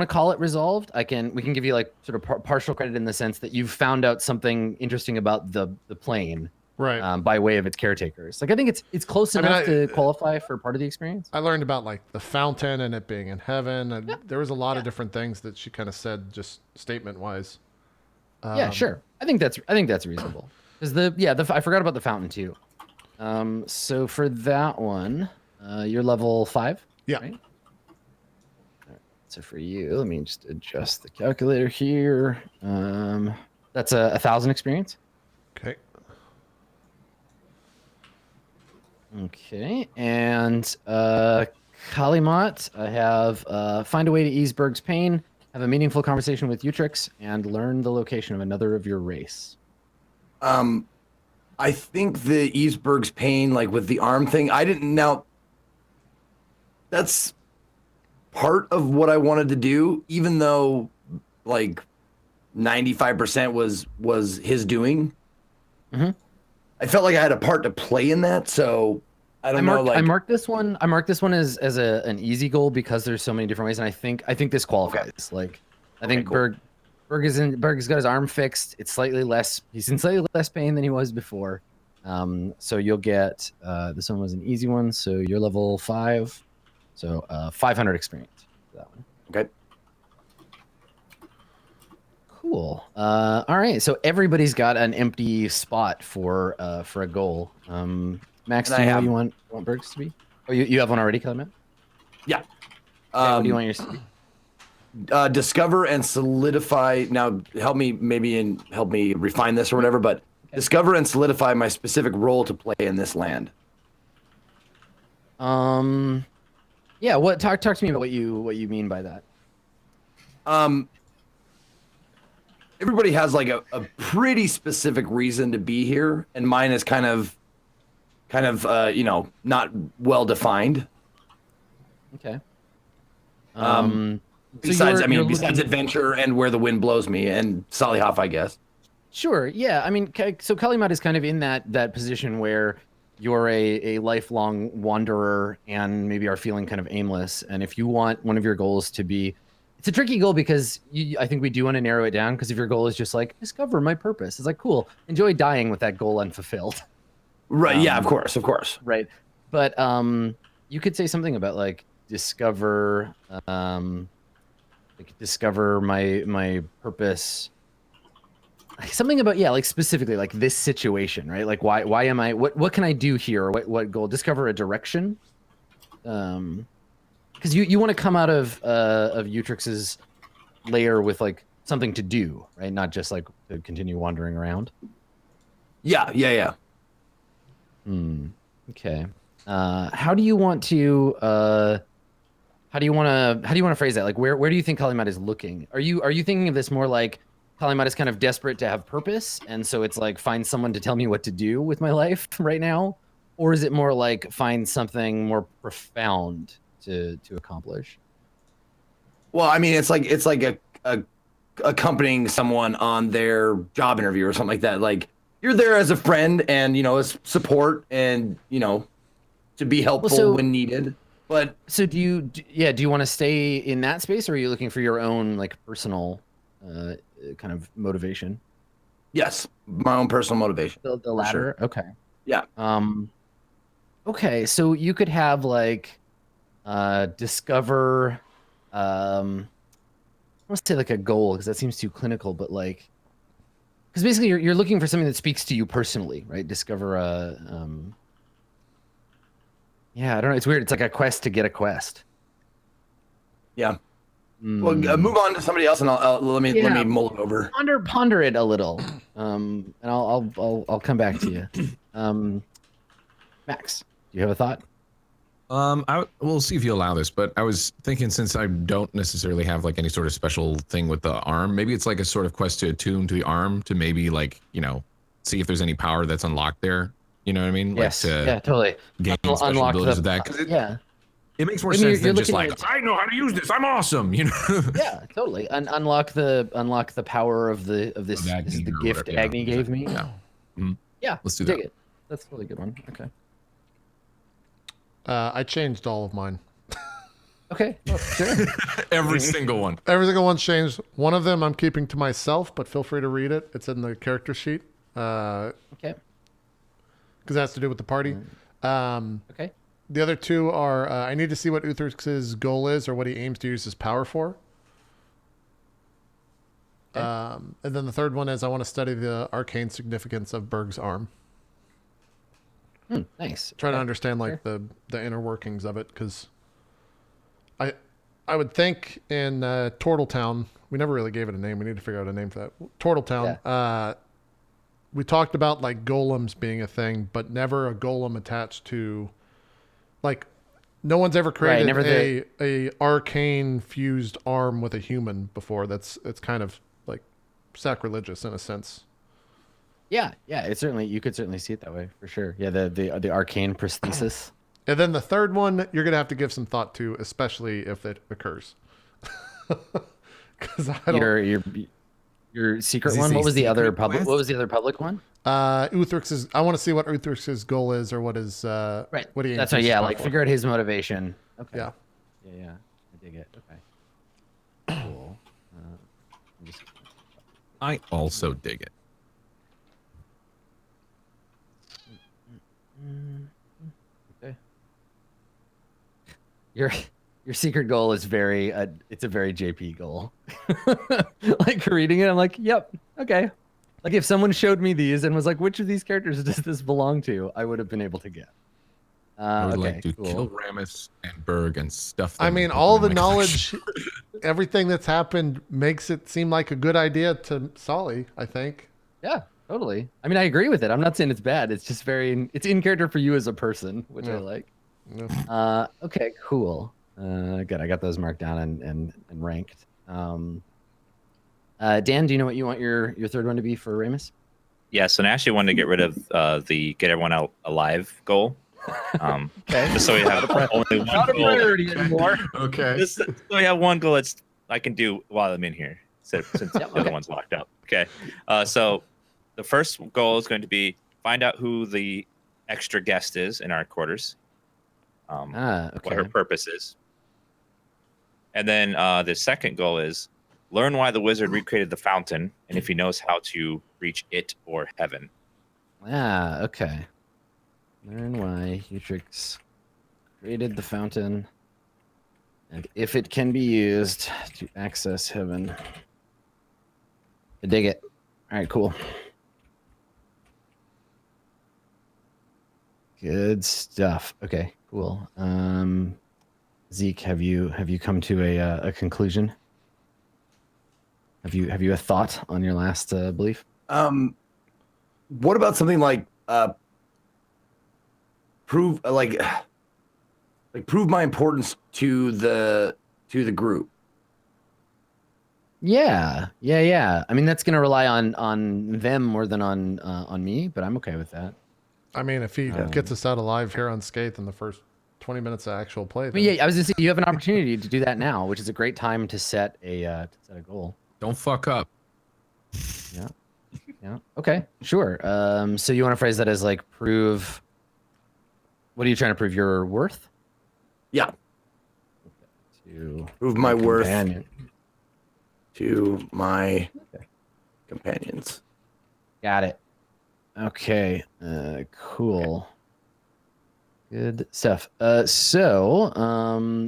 call it resolved, we can give you like sort of partial credit in the sense that you've found out something interesting about the plane, Right. by way of its caretakers. Like I think it's close enough to qualify for part of the experience. I learned about like the fountain and it being in heaven, and there was a lot of different things that she kind of said, just statement wise. Yeah, sure. I think that's reasonable. Because I forgot about the fountain too. So for that one, you're level 5. Yeah. Right? All right. So for you, let me just adjust the calculator here. That's 1,000 experience. Okay. Okay, and Kalimat, I have find a way to ease Berg's pain, have a meaningful conversation with Utrix, and learn the location of another of your race. I think the Eastberg's pain, like with the arm thing, I didn't now. That's part of what I wanted to do, even though like 95% was his doing. Mhm. I felt like I had a part to play in that, so I don't know. Like, I marked this one. I marked this one as an easy goal because there's so many different ways, and I think this qualifies. Like, I think cool. Berg's got his arm fixed. It's slightly less. He's in slightly less pain than he was before. So you'll get this one was an easy one. So you're level 5, so 500 experience for that one. Okay. Cool. All right. So everybody's got an empty spot for a goal. Max, And do you I know what have- you want Bergs to be? Oh, you have one already, Clement? Yeah. What do you want yours to be? Discover and solidify. Now, help me refine this or whatever. But discover and solidify my specific role to play in this land. Yeah. What talk to me about what you mean by that? Everybody has like a pretty specific reason to be here, and mine is kind of not well defined. Okay. Besides, you're besides looking- adventure and where the wind blows me and Salihaf, I guess. Sure. Yeah. I mean, so Kalimat is kind of in that position where you're a lifelong wanderer and maybe are feeling kind of aimless. And if you want one of your goals to be, it's a tricky goal because I think we do want to narrow it down. Because if your goal is just like discover my purpose, it's like cool, enjoy dying with that goal unfulfilled. Right. Yeah. Of course. Right. But you could say something about like discover my purpose. Something about like specifically like this situation, right? Like why am I what can I do here? What goal? Discover a direction. Because you want to come out of Utrix's lair with like something to do, right? Not just like to continue wandering around. Yeah. Okay. How do you want to phrase that? Like where do you think Kalimat is looking? Are you thinking of this more like Kalimat is kind of desperate to have purpose, and so it's like find someone to tell me what to do with my life right now? Or is it more like find something more profound to accomplish? Well, I mean, it's like a accompanying someone on their job interview or something like that. Like you're there as a friend and as support and to be helpful when needed. But so do you want to stay in that space, or are you looking for your own like personal kind of motivation? Yes, my own personal motivation. The latter. Sure. Okay. Yeah. Okay, so you could have like discover I want to say like a goal because that seems too clinical, but like because basically you're looking for something that speaks to you personally, right? Discover a yeah, I don't know. It's weird. It's like a quest to get a quest. Yeah. Well, move on to somebody else, and let me mull it over. Ponder it a little, and I'll come back to you. Max, do you have a thought? We'll see if you allow this, but I was thinking since I don't necessarily have like any sort of special thing with the arm, maybe it's like a sort of quest to attune to the arm to maybe like see if there's any power that's unlocked there. You know what I mean? Yes. Like yeah, totally. Gain special Unlock abilities with that. It makes more sense than just like I know how to use this. I'm awesome. Yeah, totally. Unlock the power of this. This is the gift Agni gave me. Yeah. Mm-hmm. Yeah. Let's do that. It. That's a really good one. Okay. I changed all of mine. Okay. Well, sure. Every single one. Every single one's changed. One of them I'm keeping to myself, but feel free to read it. It's in the character sheet. Okay. Because it has to do with the party. Okay. The other two are I need to see what Utherix's goal is or what he aims to use his power for. Okay. And then the third one is I want to study the arcane significance of Berg's arm. Nice. Try to understand like the inner workings of it, because I would think in Tortletown, we never really gave it a name. We need to figure out a name for that. Tortletown, we talked about like golems being a thing, but never a golem attached to like no one's ever created never a arcane fused arm with a human before. It's kind of like sacrilegious in a sense. Yeah, it's certainly, you could certainly see it that way for sure. Yeah, the arcane prosthesis. And then the third one you're gonna have to give some thought to, especially if it occurs. Because I don't. Your secret Is this one. a What was the other secret public? quest? What was the other public one? Uthrix's. I want to see what Uthrix's goal is, or what his. Right. What he. That's right. Yeah, like figure out his motivation. Okay. Yeah. Yeah. I dig it. Okay. Cool. I also dig it. Okay. Your secret goal is very. It's a very JP goal. Like reading it, I'm like, yep. Okay. Like if someone showed me these and was like, which of these characters does this belong to? I would have been able to get. I would Okay, like to cool. kill Ramus and Berg and stuff. Them I mean, and put all them the in my collection. knowledge, everything that's happened makes it seem like a good idea to Solly, I think. Yeah, totally. I mean, I agree with it. I'm not saying it's bad. It's just it's in character for you as a person, which I Yeah. like. Yeah. Okay, cool. Good. I got those marked down and ranked. Dan, do you know what you want your third one to be for Ramus? Yes, and I actually wanted to get rid of the get everyone out alive goal. Okay. Just so we have only one Not a goal. priority anymore. Okay. Just so we have one goal that's I can do while I'm in here, since Yep, the other okay. one's locked up. Okay. So the first goal is going to be find out who the extra guest is in our quarters. What her Okay. purpose is. And then the second goal is learn why the wizard recreated the fountain and if he knows how to reach it or heaven. Okay. Learn why Utrix created the fountain and if it can be used to access heaven. I dig it. All right, cool. Good stuff. Okay, cool. Zeke, have you come to a conclusion? Have you a thought on your last belief? What about something like prove prove my importance to the group? Yeah. I mean, that's gonna rely on them more than on me, but I'm okay with that. I mean, if he gets us out alive here unscathed in the first 20 minutes of actual play, I mean, then yeah, I was gonna say you have an opportunity to do that now, which is a great time to set a goal. Don't fuck up. Yeah. Okay. Sure. So you want to phrase that as like prove. What are you trying to prove? Your worth? Yeah, To prove my worth companion. to my companions. Got it. Okay. Cool. Good stuff. So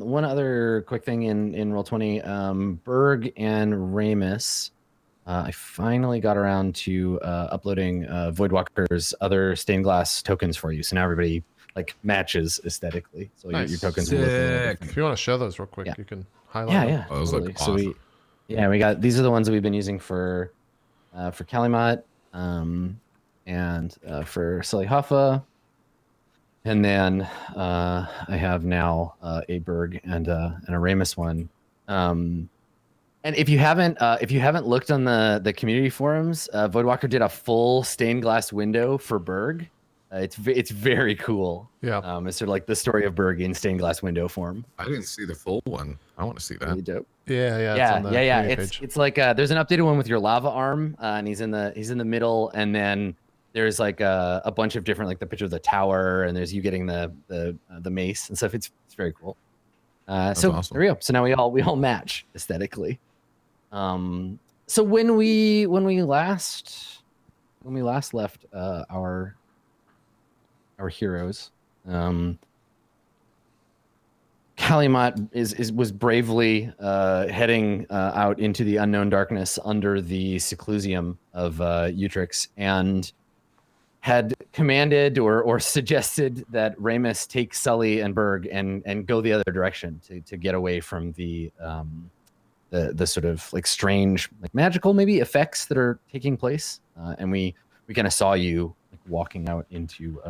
one other quick thing in Roll20, Berg and Ramus. I finally got around to uploading Voidwalker's other stained glass tokens for you. So now everybody like matches aesthetically. So Nice. your tokens will look a little Sick. different. if you want to show those real quick, Yeah. you can highlight Yeah, them. yeah. Oh, those look totally. So we got these are the ones that we've been using for Kalimat, and for Silly Hoffa. And then I have now a Berg and a Ramus one. And if you haven't looked on the community forums, Voidwalker did a full stained glass window for Berg. It's very cool. Yeah. It's sort of like the story of Berg in stained glass window form. I didn't see the full one. I want to see Really that. dope. Yeah. Yeah. It's on the community It's page. it's like there's an updated one with your lava arm, and he's in the middle, and then there's like a bunch of different, like the picture of the tower, and there's you getting the mace and stuff. It's very cool. So awesome. there we go. So now we all match aesthetically. So when we last left our heroes, Kalimat was bravely heading out into the unknown darkness under the seclusium of Utrix, and had commanded or suggested that Ramus take Sully and Berg and go the other direction to get away from the sort of like strange, like magical maybe effects that are taking place. And we we kind of saw you like walking out into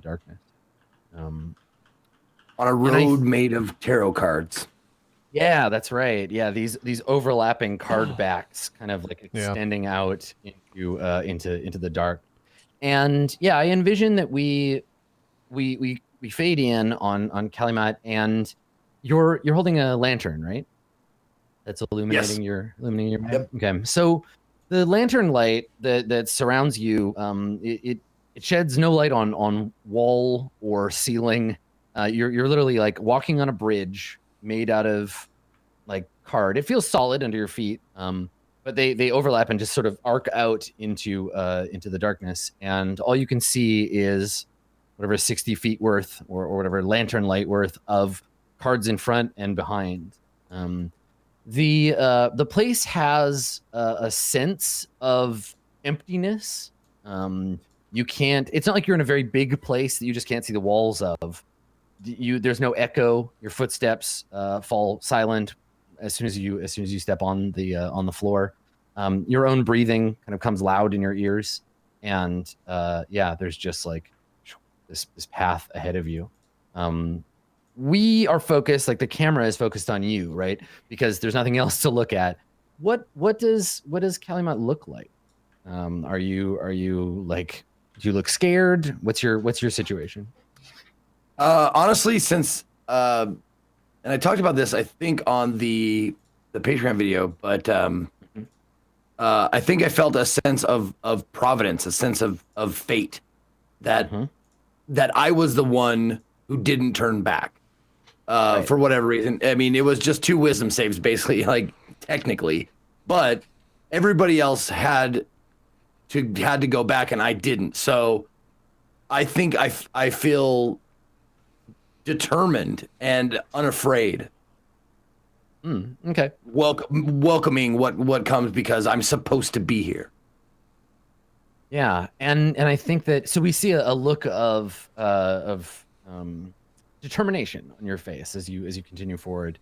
darkness. On a road made of tarot cards. Yeah, that's right. Yeah, these overlapping card backs, kind of like extending out into the dark. And yeah, I envision that we fade in on Calumet, and you're holding a lantern, right? That's illuminating your map. Yep. Okay, so the lantern light that surrounds you, it sheds no light on wall or ceiling. You're literally like walking on a bridge made out of like card. It feels solid under your feet, but they overlap and just sort of arc out into the darkness, and all you can see is whatever 60 feet worth or whatever lantern light worth of cards in front and behind. The place has a sense of emptiness. You can't. It's not like you're in a very big place that you just can't see the walls of. There's no echo. Your footsteps fall silent as soon as you step on the floor. Your own breathing kind of comes loud in your ears, and there's just like this path ahead of you. We are focused, like the camera is focused on you, right? Because there's nothing else to look at. What does Calumet look like? Are you like, do you look scared? What's your situation? Honestly, since and I talked about this, I think on the Patreon video, but I think I felt a sense of providence, a sense of fate, that I was the one who didn't turn back for whatever reason. I mean, it was just 2 wisdom saves, basically, like technically, but everybody else had to go back, and I didn't. So I think I feel determined and unafraid. Okay. Welcoming what comes, because I'm supposed to be here. Yeah, and I think that, so we see a look of determination on your face as you continue forward,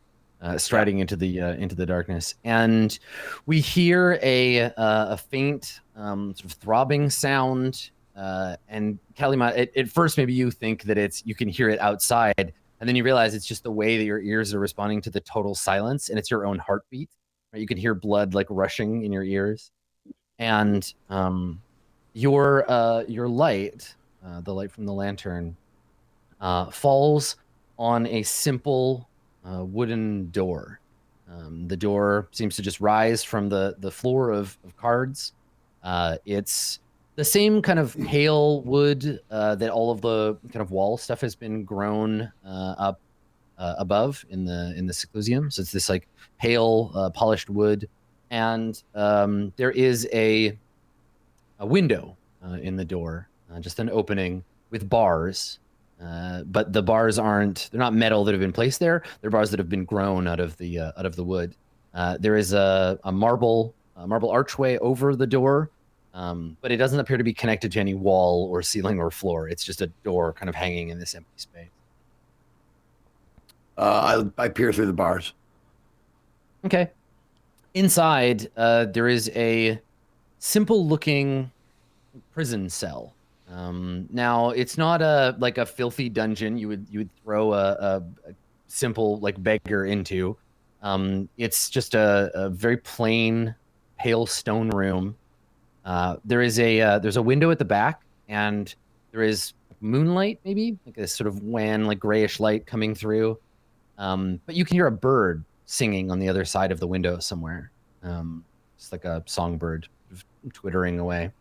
striding into the darkness, and we hear a faint sort of throbbing sound. And Calumet, at first maybe you think that you can hear it outside, and then you realize it's just the way that your ears are responding to the total silence, and it's your own heartbeat. Right? You can hear blood like rushing in your ears, and your light, the light from the lantern, falls on a simple wooden door. The door seems to just rise from the floor of cards. It's the same kind of pale wood that all of the kind of wall stuff has been grown up above in the seclusium. So it's this like pale polished wood, and there is a window in the door, just an opening with bars. But the bars they're not metal that have been placed there. They're bars that have been grown out of the wood. There is a marble archway over the door, but it doesn't appear to be connected to any wall or ceiling or floor. It's just a door kind of hanging in this empty space. I peer through the bars. Okay. Inside, there is a simple-looking prison cell. Now, it's not a filthy dungeon you would throw a simple like beggar into. It's just a very plain, pale stone room. There's a window at the back, and there is moonlight, maybe like a sort of wan, like grayish light coming through. But you can hear a bird singing on the other side of the window somewhere. It's like a songbird twittering away.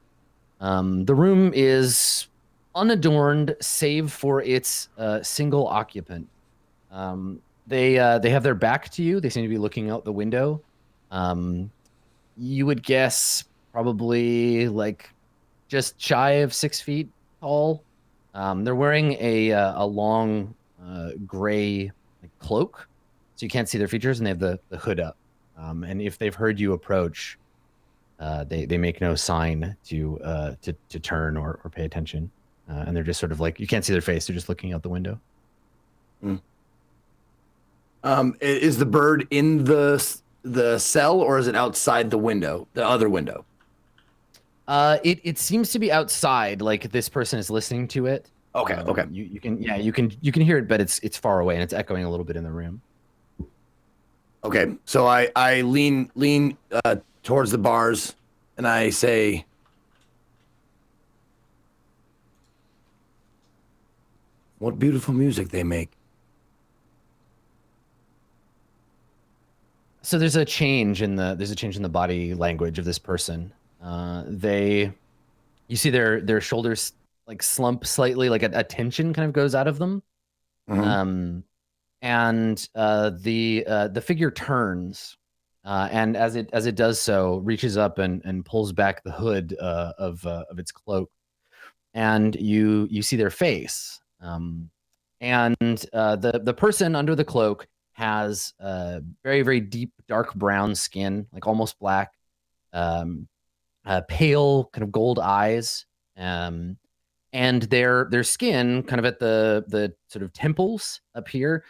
The room is unadorned, save for its single occupant. They have their back to you. They seem to be looking out the window. You would guess probably like just shy of 6 feet tall. They're wearing a long gray cloak, so you can't see their features, and they have the hood up. And if they've heard you approach, they make no sign to turn or pay attention, and they're just sort of like, you can't see their face. They're just looking out the window. Is the bird in the cell, or is it outside the window, the other window? It seems to be outside, like this person is listening to it. Okay, okay. You can you can hear it, but it's far away and it's echoing a little bit in the room. Okay, so I lean towards the bars, and I say, "What beautiful music they make." So there's a change in the body language of this person. You see their shoulders like slump slightly, like a tension kind of goes out of them. Mhm. And the figure turns, and as it does so, reaches up and pulls back the hood of its cloak, and you see their face. And the person under the cloak has very very deep dark brown skin, like almost black, um, pale kind of gold eyes, and their skin kind of at the sort of temples up here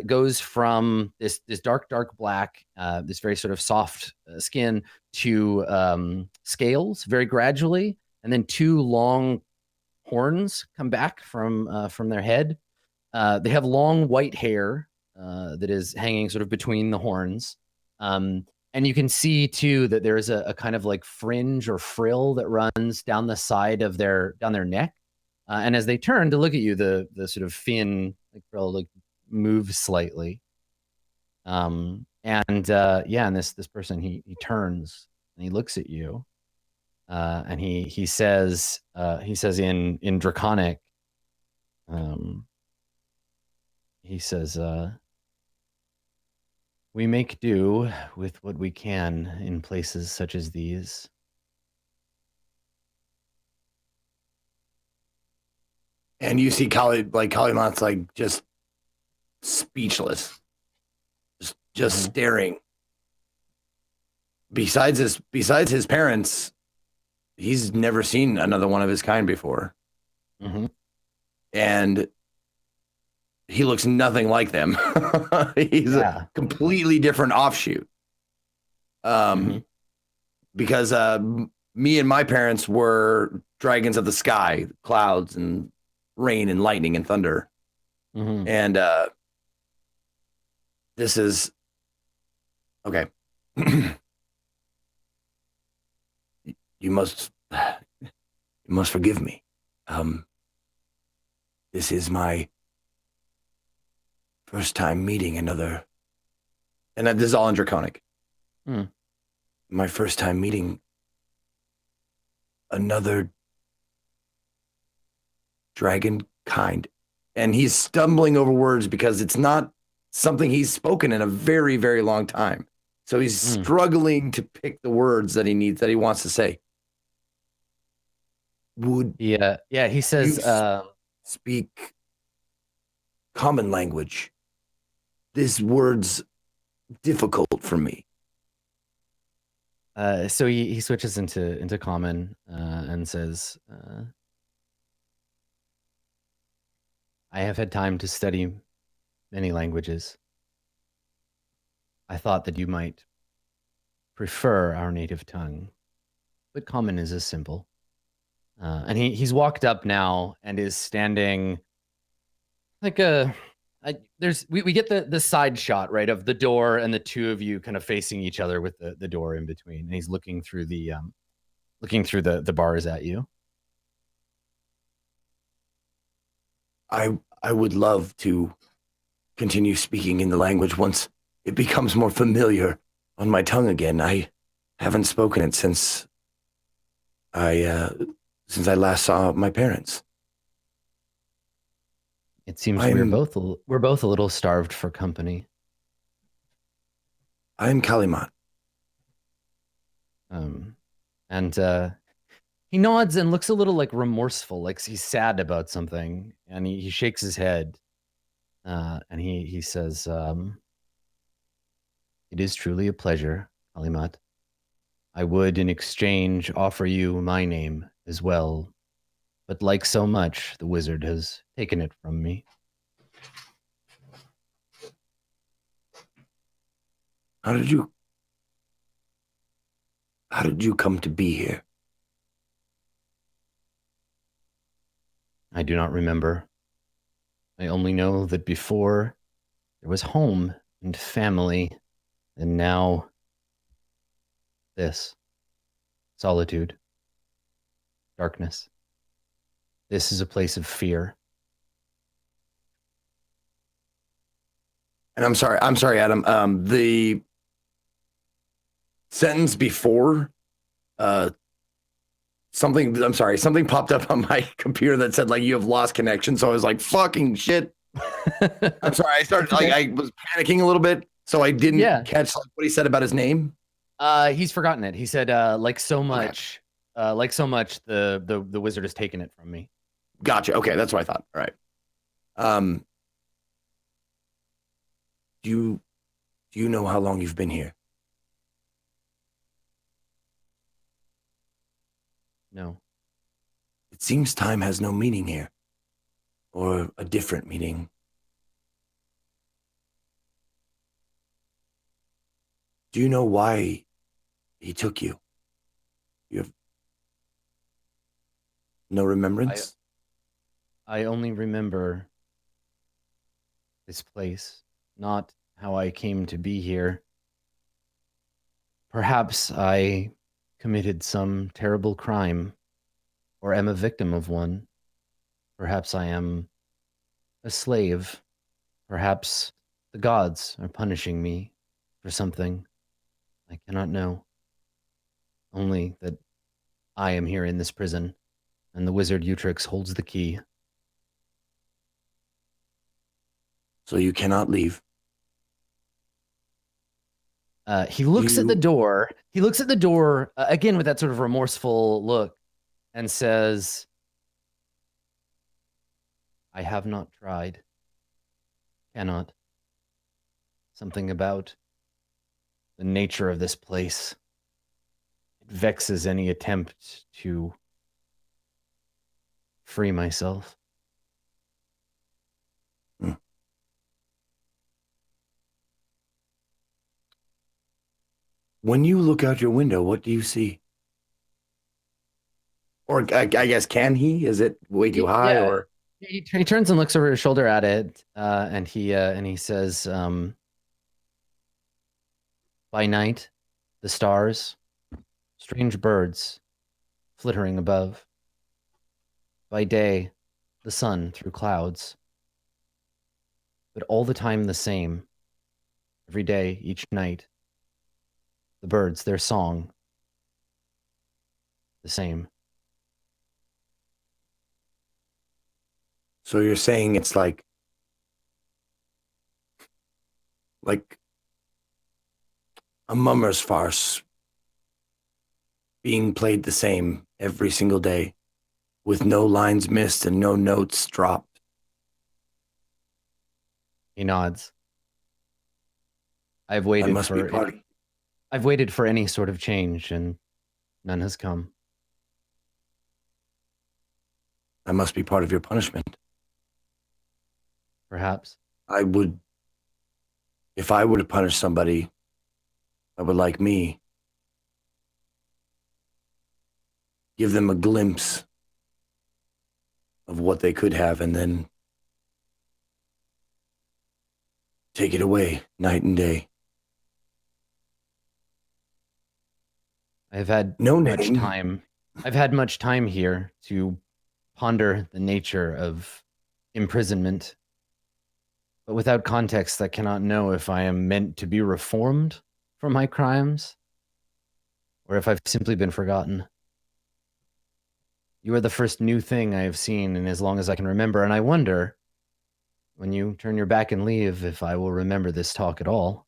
goes from this dark black, this very sort of soft skin to scales very gradually, and then two long horns come back from their head. They have long white hair that is hanging sort of between the horns. And you can see too that there is a kind of like fringe or frill that runs down the side of their neck. And as they turn to look at you, the sort of fin like frill like moves slightly. And this person he turns and he looks at you, and he says in Draconic, he says, "We make do with what we can in places such as these." And you see Kalimat's like just speechless, just staring. Besides his parents, he's never seen another one of his kind before. Mm-hmm. And he looks nothing like them. He's a completely different offshoot. Because me and my parents were dragons of the sky, clouds and rain and lightning and thunder. Mm-hmm. And this is okay. You must forgive me. This is my first time meeting another, and this is all in Draconic. My first time meeting another dragon kind. And he's stumbling over words because it's not something he's spoken in a very, very long time. So he's struggling to pick the words that he wants to say. He says, speak common language. This word's difficult for me. So he switches into common and says, "I have had time to study many languages. I thought that you might prefer our native tongue, but common is as simple." And he's walked up now and is standing like we get the side shot, right, of the door and the two of you kind of facing each other with the door in between, and he's looking through the bars at you. I would love to continue speaking in the language once it becomes more familiar on my tongue again. I haven't spoken it since I last saw my parents. It seems we're both a little starved for company. I'm Kalimat. And he nods and looks a little like remorseful, like he's sad about something, and he shakes his head, and he says, "It is truly a pleasure, Kalimat. I would, in exchange, offer you my name as well, but like so much, the wizard has taken it from me." How did you come to be here? I do not remember. I only know that before there was home and family, and now this solitude, darkness. This is a place of fear. And I'm sorry, Adam. The sentence before, something popped up on my computer that said like you have lost connection. So I was like, fucking shit. I'm sorry. I started like I was panicking a little bit, so I didn't catch like what he said about his name. He's forgotten it. He said, like so much, the wizard has taken it from me. Gotcha. Okay, that's what I thought. All right. Do you know how long you've been here? No. It seems time has no meaning here, or a different meaning. Do you know why he took you? You have no remembrance? I only remember this place, not how I came to be here. Perhaps I committed some terrible crime, or am a victim of one. Perhaps I am a slave. Perhaps the gods are punishing me for something. I cannot know. Only that I am here in this prison, and the wizard Utrix holds the key. So you cannot leave. He looks at the door. He looks at the door again with that sort of remorseful look and says, I have not tried. Cannot. Something about the nature of this place. It vexes any attempt to free myself. When you look out your window, what do you see? Or I guess, can he? Is it way too high? Yeah. Or he turns and looks over his shoulder at it, and he says, by night, the stars, strange birds flittering above. By day, the sun through clouds. But all the time the same. Every day, each night. The birds, their song, the same. so you're saying it's like a mummer's farce being played the same every single day, with no lines missed and no notes dropped. He nods. I've waited I've waited for any sort of change, and none has come. That must be part of your punishment. Perhaps. If I were to punish somebody, I would, like me, give them a glimpse of what they could have and then take it away night and day. I've had much time. I've had much time here to ponder the nature of imprisonment. But without context, I cannot know if I am meant to be reformed for my crimes, or if I've simply been forgotten. You are the first new thing I have seen in as long as I can remember, and I wonder, when you turn your back and leave, if I will remember this talk at all.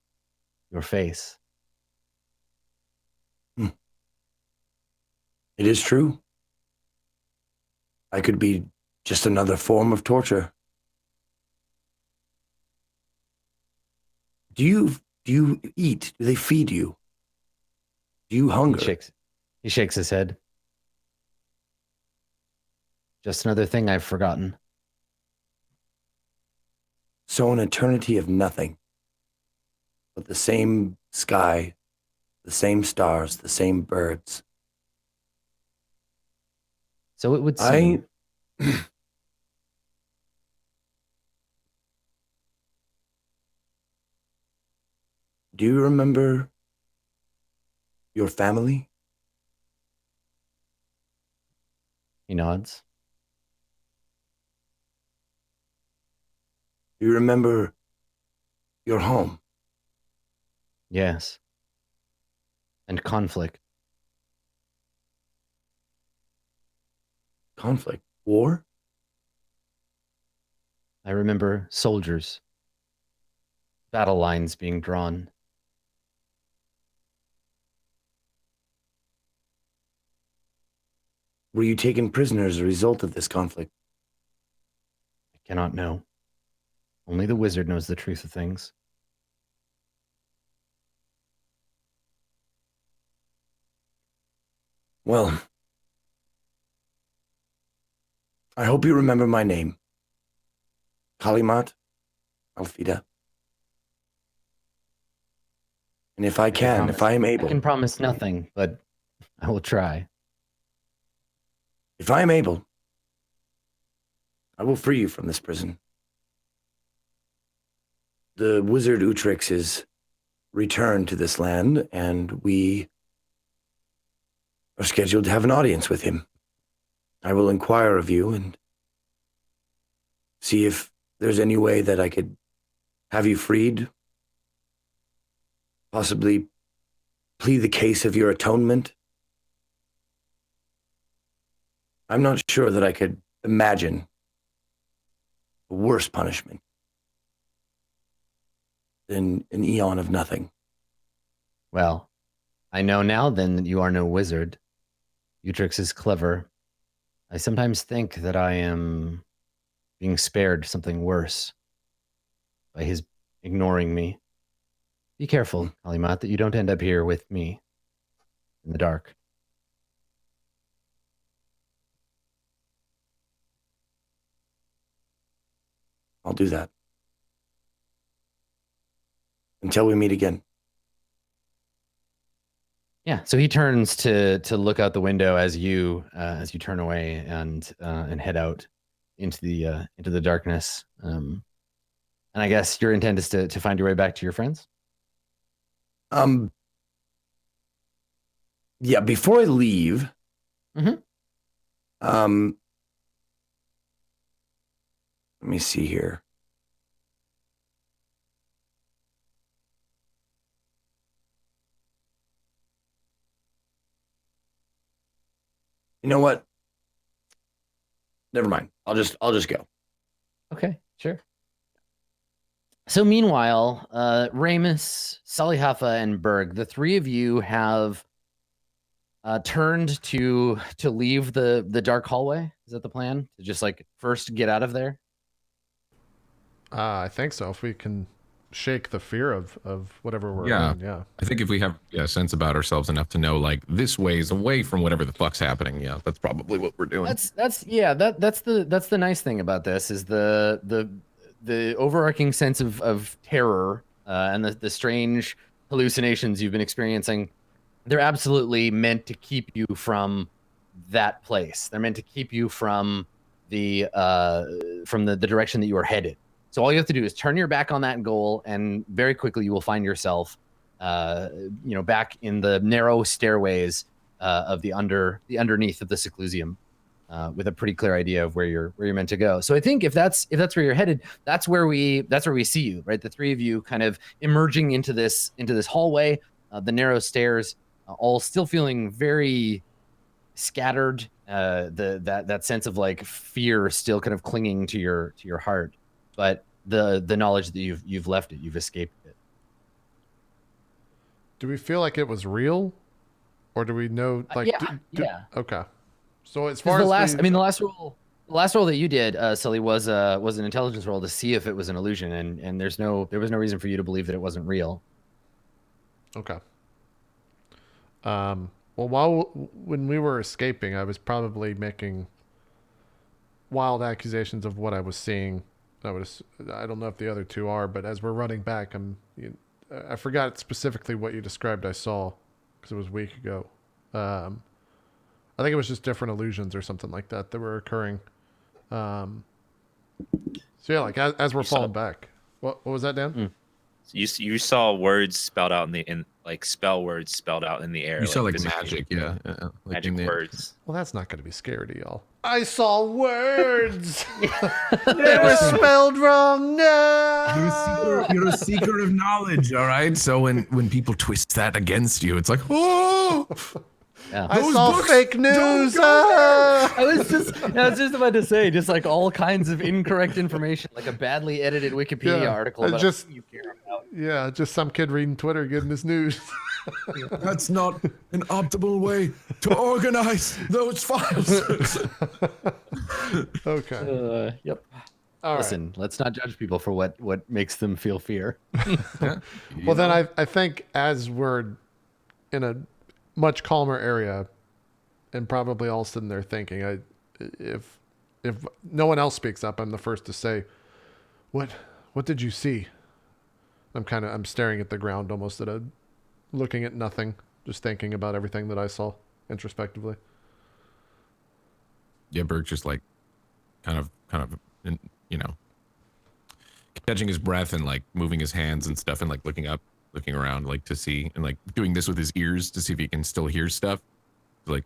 Your face. It is true. I could be just another form of torture. Do you eat? Do they feed you? Do you hunger? He shakes his head. Just another thing I've forgotten. So an eternity of nothing. But the same sky, the same stars, the same birds. So it would seem. Do you remember your family? He nods. Do you remember your home? Yes. And conflict. Conflict? War? I remember soldiers. Battle lines being drawn. Were you taken prisoner as a result of this conflict? I cannot know. Only the wizard knows the truth of things. Well, I hope you remember my name. Kalimat Alfida. And if I can, if I am I able, can promise nothing, but I will try. if I am able, I will free you from this prison. The wizard Utrix is returned to this land, and we are scheduled to have an audience with him. I will inquire of you and see if there's any way that I could have you freed. Possibly plead the case of your atonement. I'm not sure that I could imagine a worse punishment than an eon of nothing. Well, I know now then that you are no wizard. Utrix is clever. I sometimes think that I am being spared something worse by his ignoring me. Be careful, Kalimat, that you don't end up here with me in the dark. I'll do that. Until we meet again. Yeah, so he turns to look out the window as you turn away and head out into the darkness. And I guess your intent is to find your way back to your friends. Yeah, before I leave, Mhm. let me see here. You know what? Never mind. I'll just go. Okay, sure. So meanwhile, Ramus, Salihafa, and Berg, the three of you have turned to leave the dark hallway. Is that the plan? To just like first get out of there? I think so. If we can shake the fear of whatever we're Yeah. in, yeah. I think if we have a sense about ourselves enough to know like this way is away from whatever the fuck's happening, yeah, that's probably what we're doing. That's the nice thing about this is the overarching sense of terror and the strange hallucinations you've been experiencing. They're absolutely meant to keep you from that place. They're meant to keep you from the direction that you are headed. So all you have to do is turn your back on that goal, and very quickly you will find yourself, back in the narrow stairways of the underneath of the Seclusium, with a pretty clear idea of where you're meant to go. So I think if that's where you're headed, that's where we see you, right? The three of you kind of emerging into this hallway, the narrow stairs, all still feeling very scattered. That sense of like fear still kind of clinging to your heart, but the knowledge that you've left it, you've escaped it. Do we feel like it was real, or do we know? Like, yeah. Okay. So as far as the last roll that you did, Sully, was an intelligence roll to see if it was an illusion, and there was no reason for you to believe that it wasn't real. Okay. Well, when we were escaping, I was probably making wild accusations of what I was seeing. I don't know if the other two are, but as we're running back, I forgot specifically what you described I saw because it was a week ago. I think it was just different illusions or something like that were occurring. So yeah, like as we're falling back. What was that, Dan? You saw words spelled out like spell words spelled out in the air. You saw like physically. magic, yeah. Like Magic in the, words. Well, that's not going to be scary to y'all. I saw words. They were spelled wrong. No. You're a seeker of knowledge, all right? So when people twist that against you, it's like, oh, Yeah. I Those saw books fake news. don't go ah. I was just about to say, just like all kinds of incorrect information, like a badly edited Wikipedia Yeah, article I about just- something you care about. Yeah, just some kid reading Twitter getting his news. that's not an optimal way to organize those files. Okay. Yep. All right. Listen, let's not judge people for what makes them feel fear. Well, then I think as we're in a much calmer area, and probably all sitting there thinking, if no one else speaks up, I'm the first to say, what did you see? I'm staring at the ground almost looking at nothing, just thinking about everything that I saw introspectively. Yeah, Burke just like kind of, you know, catching his breath and like moving his hands and stuff and like looking up, looking around like to see and like doing this with his ears to see if he can still hear stuff. Like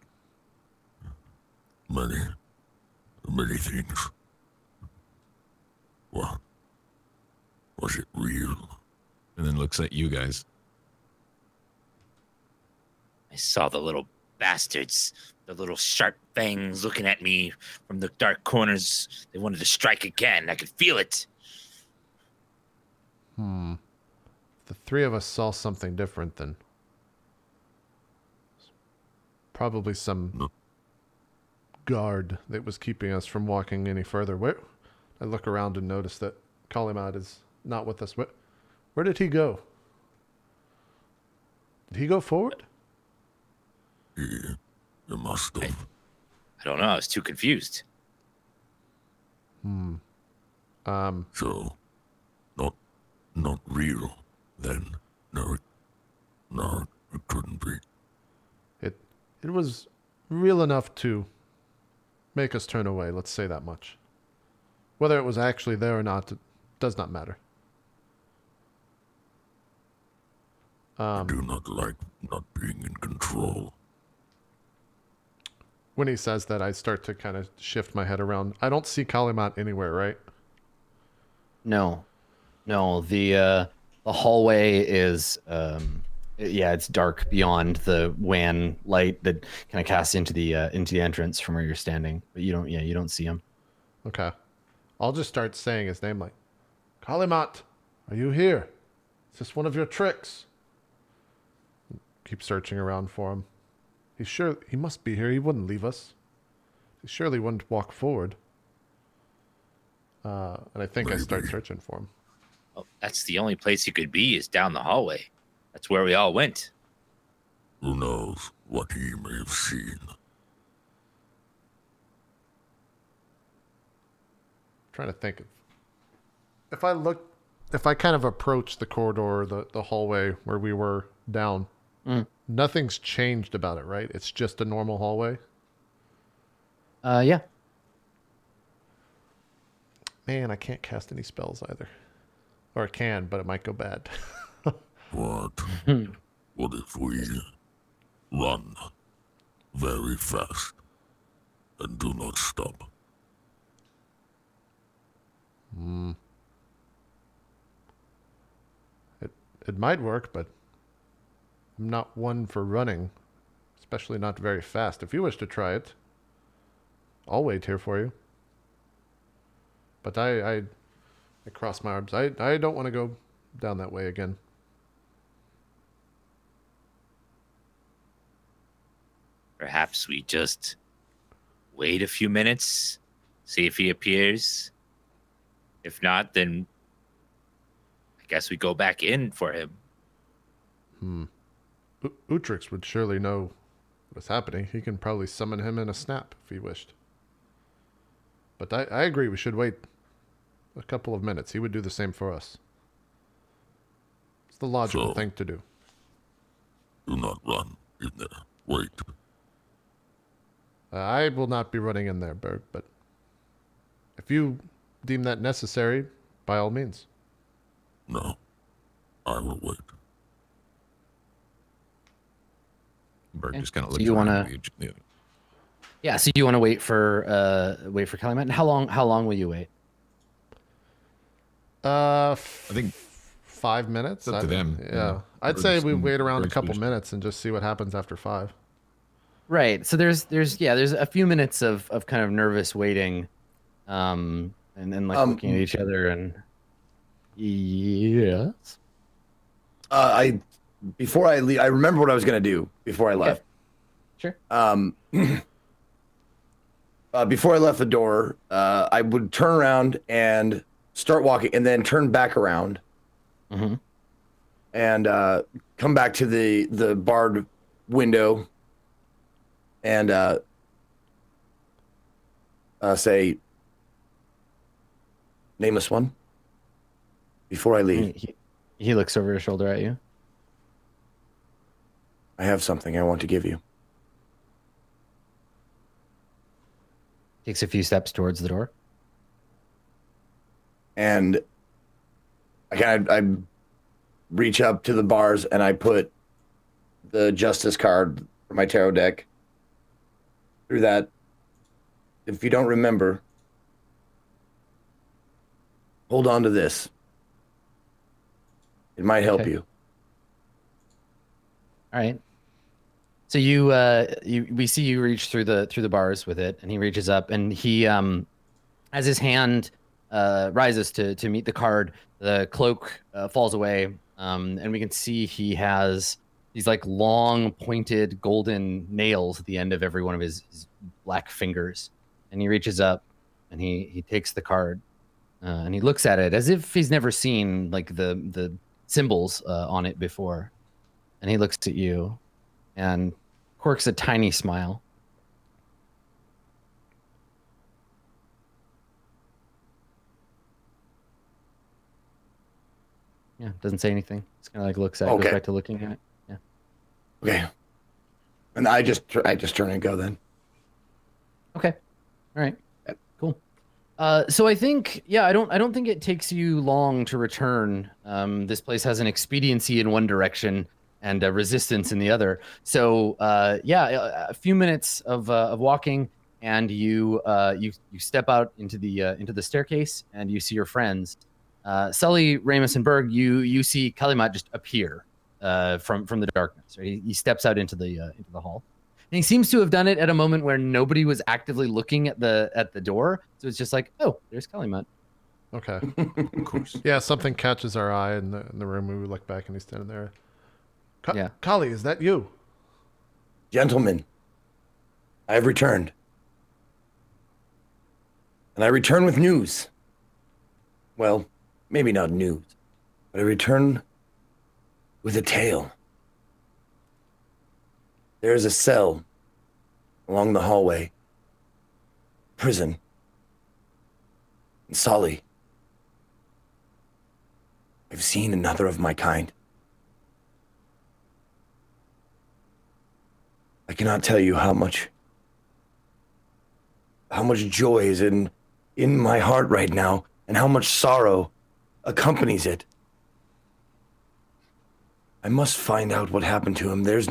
many things. What? Was it real? And then looks at you guys. I saw the little bastards, the little sharp fangs looking at me from the dark corners. They wanted to strike again. I could feel it. The three of us saw something different then. Probably some guard that was keeping us from walking any further. I look around and notice that Kalimat is not with us. Where did he go? Did he go forward? You must have. I don't know. I was too confused. So, not real then. No, it couldn't be. It was real enough to make us turn away, let's say that much. Whether it was actually there or not, it does not matter. I do not like not being in control. When he says that, I start to kind of shift my head around. I don't see Kalimat anywhere, right? No, the hallway is it's dark beyond the WAN light that kind of casts into the entrance from where you're standing, but you don't see him. Okay. I'll just start saying his name like, Kalimat, are you here? Is this one of your tricks? Keep searching around for him. He must be here. He wouldn't leave us. He surely wouldn't walk forward. And I think I start searching for him. Well, that's the only place he could be is down the hallway. That's where we all went. Who knows what he may have seen? Trying to think of if I kind of approach the corridor, the hallway where we were down, nothing's changed about it, right? It's just a normal hallway. Yeah. Man, I can't cast any spells either. Or I can, but it might go bad. What? What if we run very fast and do not stop? It might work, but I'm not one for running, especially not very fast. If you wish to try it, I'll wait here for you. But I cross my arms. I don't want to go down that way again. Perhaps we just wait a few minutes, see if he appears. If not, then I guess we go back in for him. Utrix would surely know what's happening. He can probably summon him in a snap if he wished. But I agree, we should wait a couple of minutes. He would do the same for us. It's the logical thing to do. Do not run in there. Wait. I will not be running in there, Berg, but if you deem that necessary, by all means. No. will wait. Berg Okay. just kind of So looks you around. wanna- Yeah, so you want to wait for Calumet? And how long will you wait? I think 5 minutes. it's up to them. Yeah, I'd Berg's say we wait around a Berg's couple position. minutes and just see what happens after 5. Right. So there's a few minutes of kind of nervous waiting, and then like looking at each other and yes. Before I leave, I remember what I was gonna do before I left. Sure. Before I left the door, I would turn around and start walking, and then turn back around, Mm-hmm. and come back to the barred window, and say, "Nameless one." Before I leave, He looks over his shoulder at you. I have something I want to give you. Takes a few steps towards the door. And I reach up to the bars and I put the justice card for my tarot deck through that. If you don't remember, hold on to this. It might help Okay. you. All right. So we see you reach through the bars with it, and he reaches up and he as his hand rises to meet the card, the cloak falls away, and we can see he has these like long pointed golden nails at the end of every one of his black fingers, and he reaches up and he takes the card and he looks at it as if he's never seen like the symbols on it before, and he looks at you and quirks a tiny smile. Yeah, doesn't say anything. It's kind of like looks at it, Okay. goes back to looking at it. Yeah. Okay. And I just turn and go then. Okay. All right. Cool. So I think, yeah, I don't think it takes you long to return. This place has an expediency in one direction and a resistance in the other. So yeah, a few minutes of walking, and you step out into the staircase, and you see your friends. Sully, Ramus, and Berg. You see Kalimat just appear from the darkness. Right? He steps out into the hall. And he seems to have done it at a moment where nobody was actively looking at the door. So it's just like, oh, there's Kalimat. Okay. Of course. Yeah, something catches our eye in the room. We look back and he's standing there. Yeah. Kali, is that you? Gentlemen, I have returned. And I return with news. Well, maybe not news, but I return with a tale. There is a cell along the hallway. Prison. And Sully. I've seen another of my kind. I cannot tell you how much joy is in my heart right now, and how much sorrow accompanies it. I must find out what happened to him. There's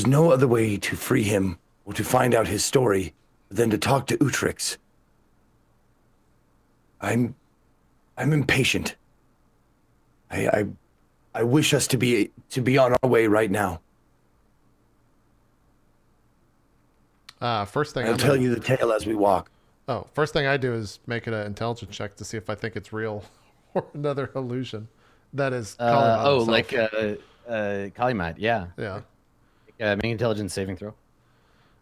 no other way to free him or to find out his story than to talk to Utrix. I'm impatient. I wish us to be on our way right now. First thing I'll tell you the tale as we walk. Oh, first thing I do is make it an intelligence check to see if I think it's real or another illusion. That is. Kalimat himself. Like Kalimat, yeah. Yeah. Make an intelligence saving throw.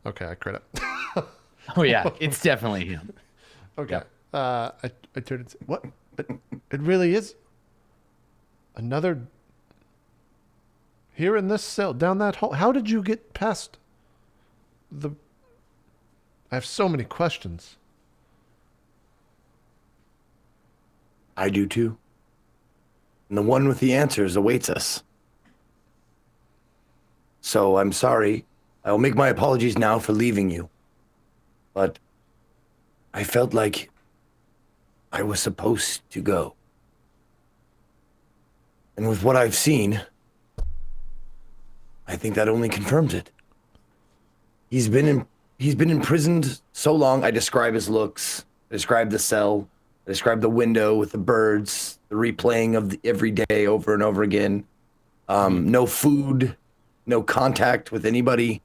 Okay, I crit it. Oh yeah, it's definitely him. Okay. I turned it. What? It really is. Another. Here in this cell, down that hole. How did you get past the? I have so many questions. I do too. And the one with the answers awaits us. So I'm sorry. I will make my apologies now for leaving you. But I felt like I was supposed to go. And with what I've seen, I think that only confirms it. He's been imprisoned so long. I describe his looks. I describe the cell. I describe the window with the birds. The replaying of every day over and over again. No food, no contact with anybody.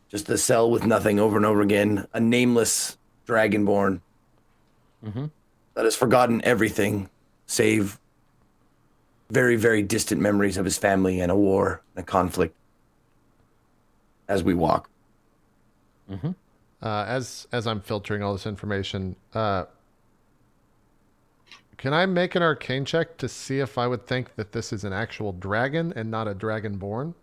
Just a cell with nothing over and over again. A nameless dragonborn that has forgotten everything, save very, very distant memories of his family and a war and a conflict. As we walk. As I'm filtering all this information, can I make an arcane check to see if I would think that this is an actual dragon and not a dragonborn?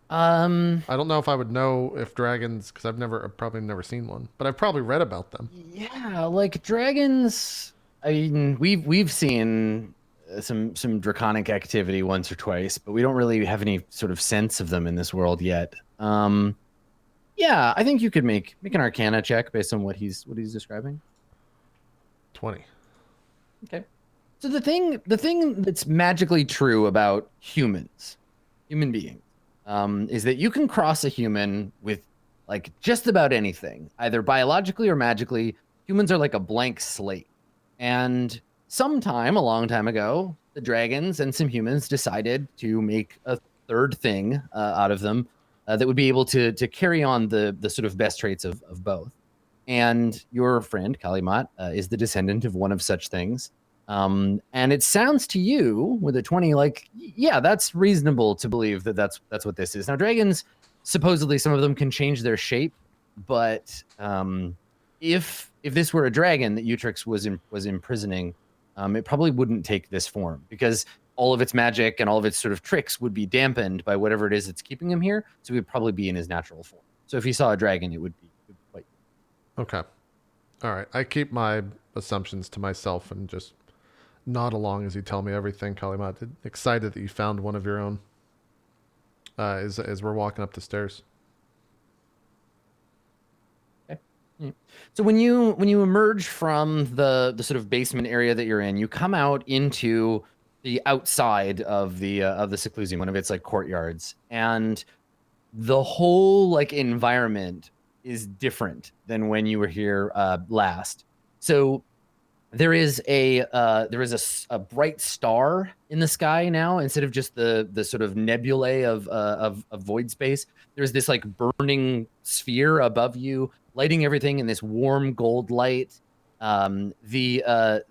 I don't know if I would know if dragons, because I've probably never seen one, but I've probably read about them. Yeah, like dragons. I mean, we've seen some draconic activity once or twice, but we don't really have any sort of sense of them in this world yet. Yeah, I think you could make an Arcana check based on what he's describing. 20. Okay. So the thing that's magically true about human beings, is that you can cross a human with like just about anything, either biologically or magically. Humans are like a blank slate. And sometime, a long time ago, the dragons and some humans decided to make a third thing out of them that would be able to carry on the sort of best traits of both. And your friend, Kalimat, is the descendant of one of such things. And it sounds to you with a 20 like, yeah, that's reasonable to believe that that's what this is. Now, dragons, supposedly some of them can change their shape, but if this were a dragon that Utrix was imprisoning, it probably wouldn't take this form, because all of its magic and all of its sort of tricks would be dampened by whatever it is that's keeping him here. So he would probably be in his natural form. So if he saw a dragon, it would be quite. Okay. All right. I keep my assumptions to myself and just nod along as you tell me everything, Kalimat. Excited that you found one of your own as we're walking up the stairs. So when you emerge from the sort of basement area that you're in, you come out into the outside of the seclusion, one of its like courtyards, and the whole like environment is different than when you were here last. So there is a bright star in the sky now, instead of just the sort of nebulae of void space. There's this like burning sphere above you, lighting everything in this warm gold light. The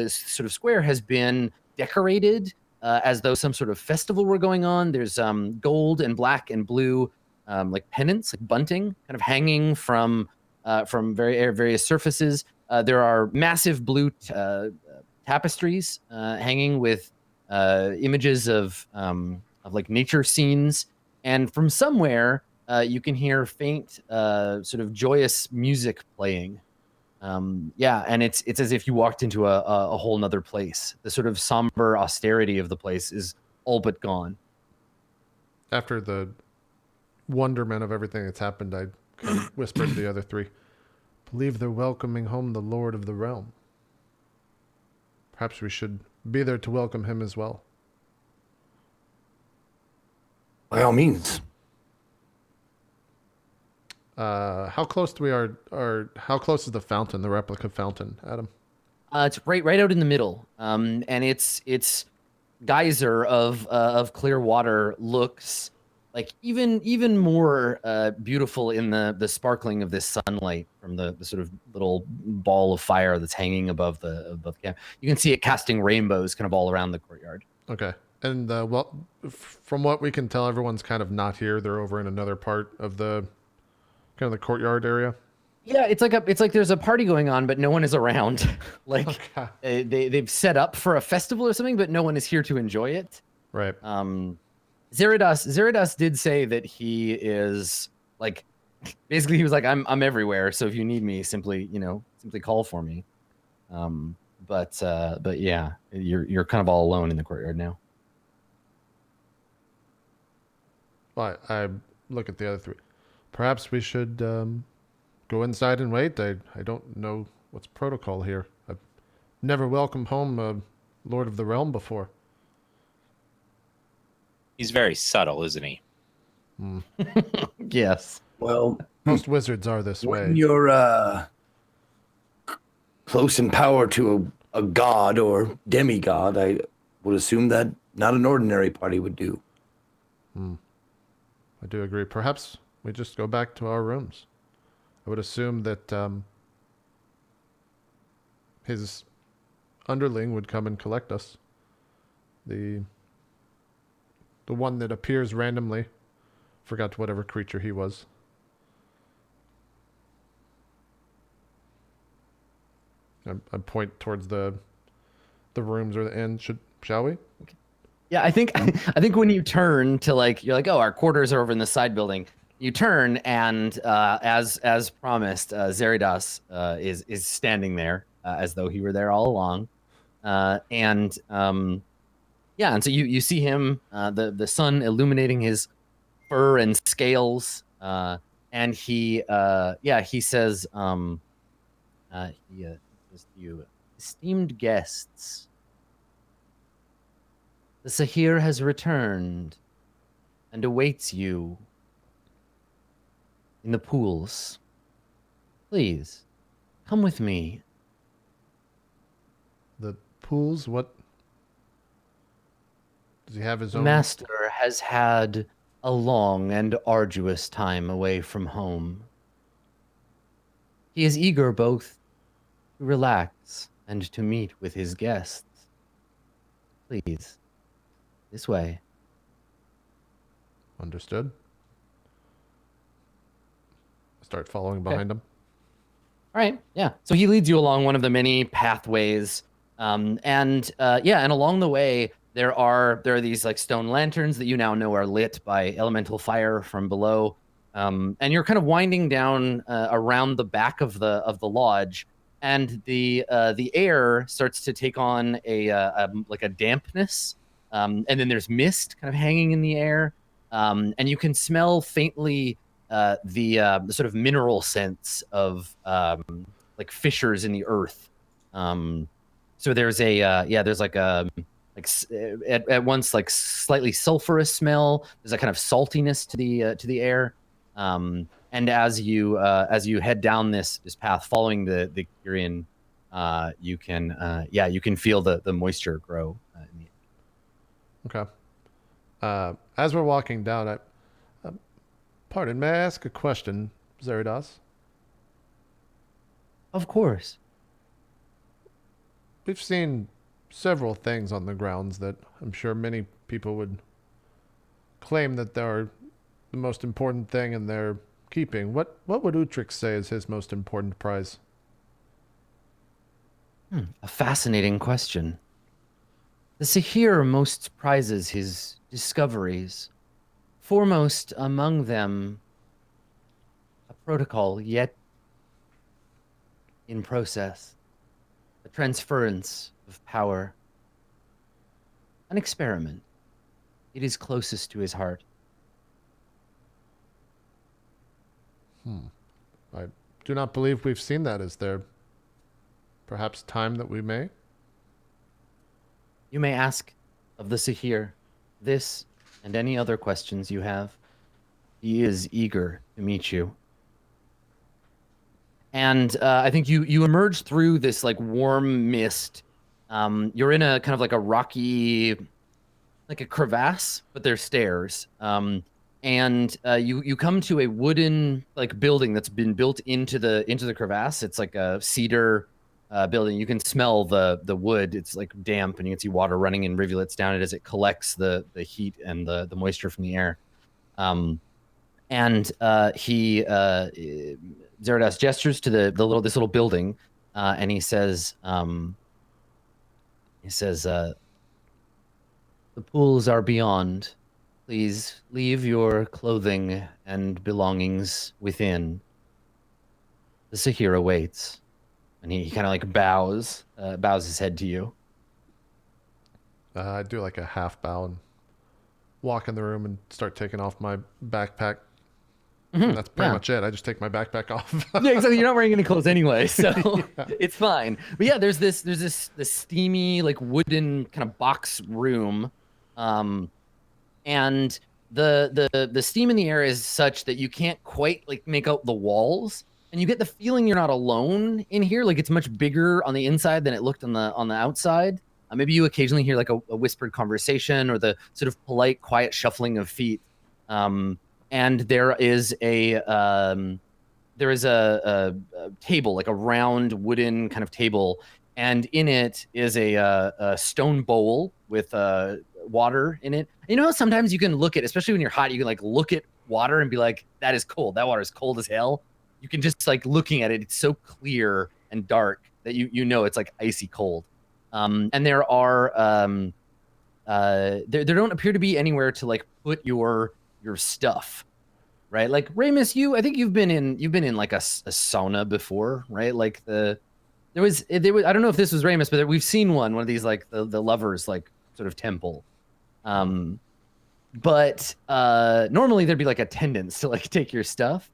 sort of square has been decorated as though some sort of festival were going on. There's gold and black and blue like pennants, like bunting, kind of hanging from various surfaces. There are massive blue tapestries hanging with images of like nature scenes, and from somewhere you can hear faint sort of joyous music playing. Yeah, and it's as if you walked into a whole nother place. The sort of somber austerity of the place is all but gone. After the wonderment of everything that's happened, I kind of whispered to the other three, believe they're welcoming home the Lord of the Realm. Perhaps we should be there to welcome him as well. By all means. How close do we are how close is the fountain, the replica fountain, Adam? It's right out in the middle. And its geyser of clear water looks like even more beautiful in the sparkling of this sunlight from the sort of little ball of fire that's hanging above the camp. You can see it casting rainbows kind of all around the courtyard. Okay. And well, from what we can tell, everyone's kind of not here. They're over in another part of the kind of the courtyard area. Yeah, it's like there's a party going on, but no one is around. Like Okay. they've set up for a festival or something, but no one is here to enjoy it. Right. Zeridas did say that he is like, basically he was like, I'm everywhere. So if you need me, simply call for me. But yeah, you're kind of all alone in the courtyard now. Well, I look at the other three. Perhaps we should go inside and wait. I don't know what's protocol here. I've never welcomed home a Lord of the Realm before. He's very subtle, isn't he? Yes. Well, Most wizards are this when way. you're close in power to a god or demigod, I would assume that not an ordinary party would do. I do agree. Perhaps we just go back to our rooms. I would assume that his underling would come and collect us. The one that appears randomly. Forgot whatever creature he was. I point towards the rooms or the inn. Shall we? Yeah, I think when you turn to like you're like, oh, our quarters are over in the side building. You turn and as promised, Zeridas is standing there as though he were there all along, and so you see him, the sun illuminating his fur and scales, and he says, he says to you, esteemed guests. The Sahir has returned and awaits you in the pools. Please, come with me. The pools? What? Does he have his The own? master has had a long and arduous time away from home. He is eager both to relax and to meet with his guests. Please, this way. Understood. Start following behind him. All right, yeah. So he leads you along one of the many pathways, and along the way there are these like stone lanterns that you now know are lit by elemental fire from below, and you're kind of winding down around the back of the lodge, and the air starts to take on a dampness, and then there's mist kind of hanging in the air, and you can smell faintly the sort of mineral scents of like fissures in the earth. So there's at once like slightly sulfurous smell. There's a kind of saltiness to the air. And as you head down this path following the Kyrian, you can feel the moisture grow in the air. Okay. As we're walking down, pardon, may I ask a question, Zeridas? Of course. We've seen several things on the grounds that I'm sure many people would claim that they're the most important thing in their keeping. What would Utrix say is his most important prize? A fascinating question. The Sahir most prizes his discoveries. Foremost among them, a protocol yet in process, a transference of power, an experiment. It is closest to his heart. I do not believe we've seen that. Is there perhaps time that we may? You may ask of the Sahir this and any other questions you have. He is eager to meet you. And I think you emerge through this like warm mist. You're in a kind of like a rocky, like a crevasse, but there's stairs. And you come to a wooden like building that's been built into the crevasse. It's like a cedar building. You can smell the wood. It's like damp, and you can see water running in rivulets down it as it collects the heat and the moisture from the air. Zeridas gestures to this little building, and he says, the pools are beyond. Please leave your clothing and belongings within. The Sahir awaits. And he kind of like bows his head to you. I do like a half bow and walk in the room and start taking off my backpack. And that's pretty much it. I just take my backpack off. Yeah, exactly. You're not wearing any clothes anyway, so it's fine. But yeah, there's this steamy like wooden kind of box room, and the steam in the air is such that you can't quite like make out the walls, and you get the feeling you're not alone in here. Like it's much bigger on the inside than it looked on the outside. Maybe you occasionally hear like a whispered conversation or the sort of polite, quiet shuffling of feet. And there is a table, like a round wooden kind of table, and in it is a stone bowl with water in it. You know, sometimes you can look at, especially when you're hot, you can like look at water and be like, that is cold. That water is cold as hell. You can just like looking at it, it's so clear and dark that you know it's like icy cold. And there are there don't appear to be anywhere to like put your stuff, right? Like Ramus, I think you've been in like a sauna before, right? Like there was I don't know if this was Ramus, but we've seen one of these like the lovers like sort of temple. But normally there'd be like attendants to like take your stuff.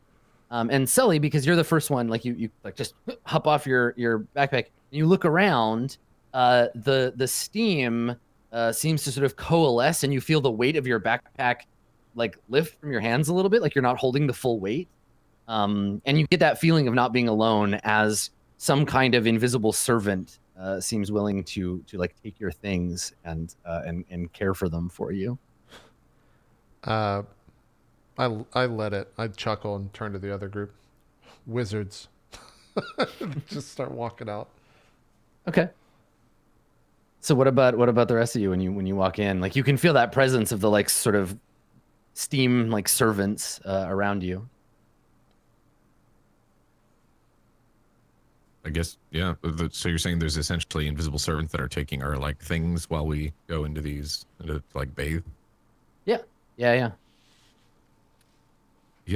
And Sully, because you're the first one, like you like just hop off your backpack and you look around. The steam seems to sort of coalesce, and you feel the weight of your backpack like lift from your hands a little bit, like you're not holding the full weight. And you get that feeling of not being alone, as some kind of invisible servant seems willing to like take your things and care for them for you. I let it. I chuckle and turn to the other group. Wizards. Just start walking out. Okay. So what about the rest of you when you walk in? Like you can feel that presence of the like sort of steam like servants around you. I guess, yeah. So you're saying there's essentially invisible servants that are taking our like things while we go into to like bathe? Yeah. Yeah.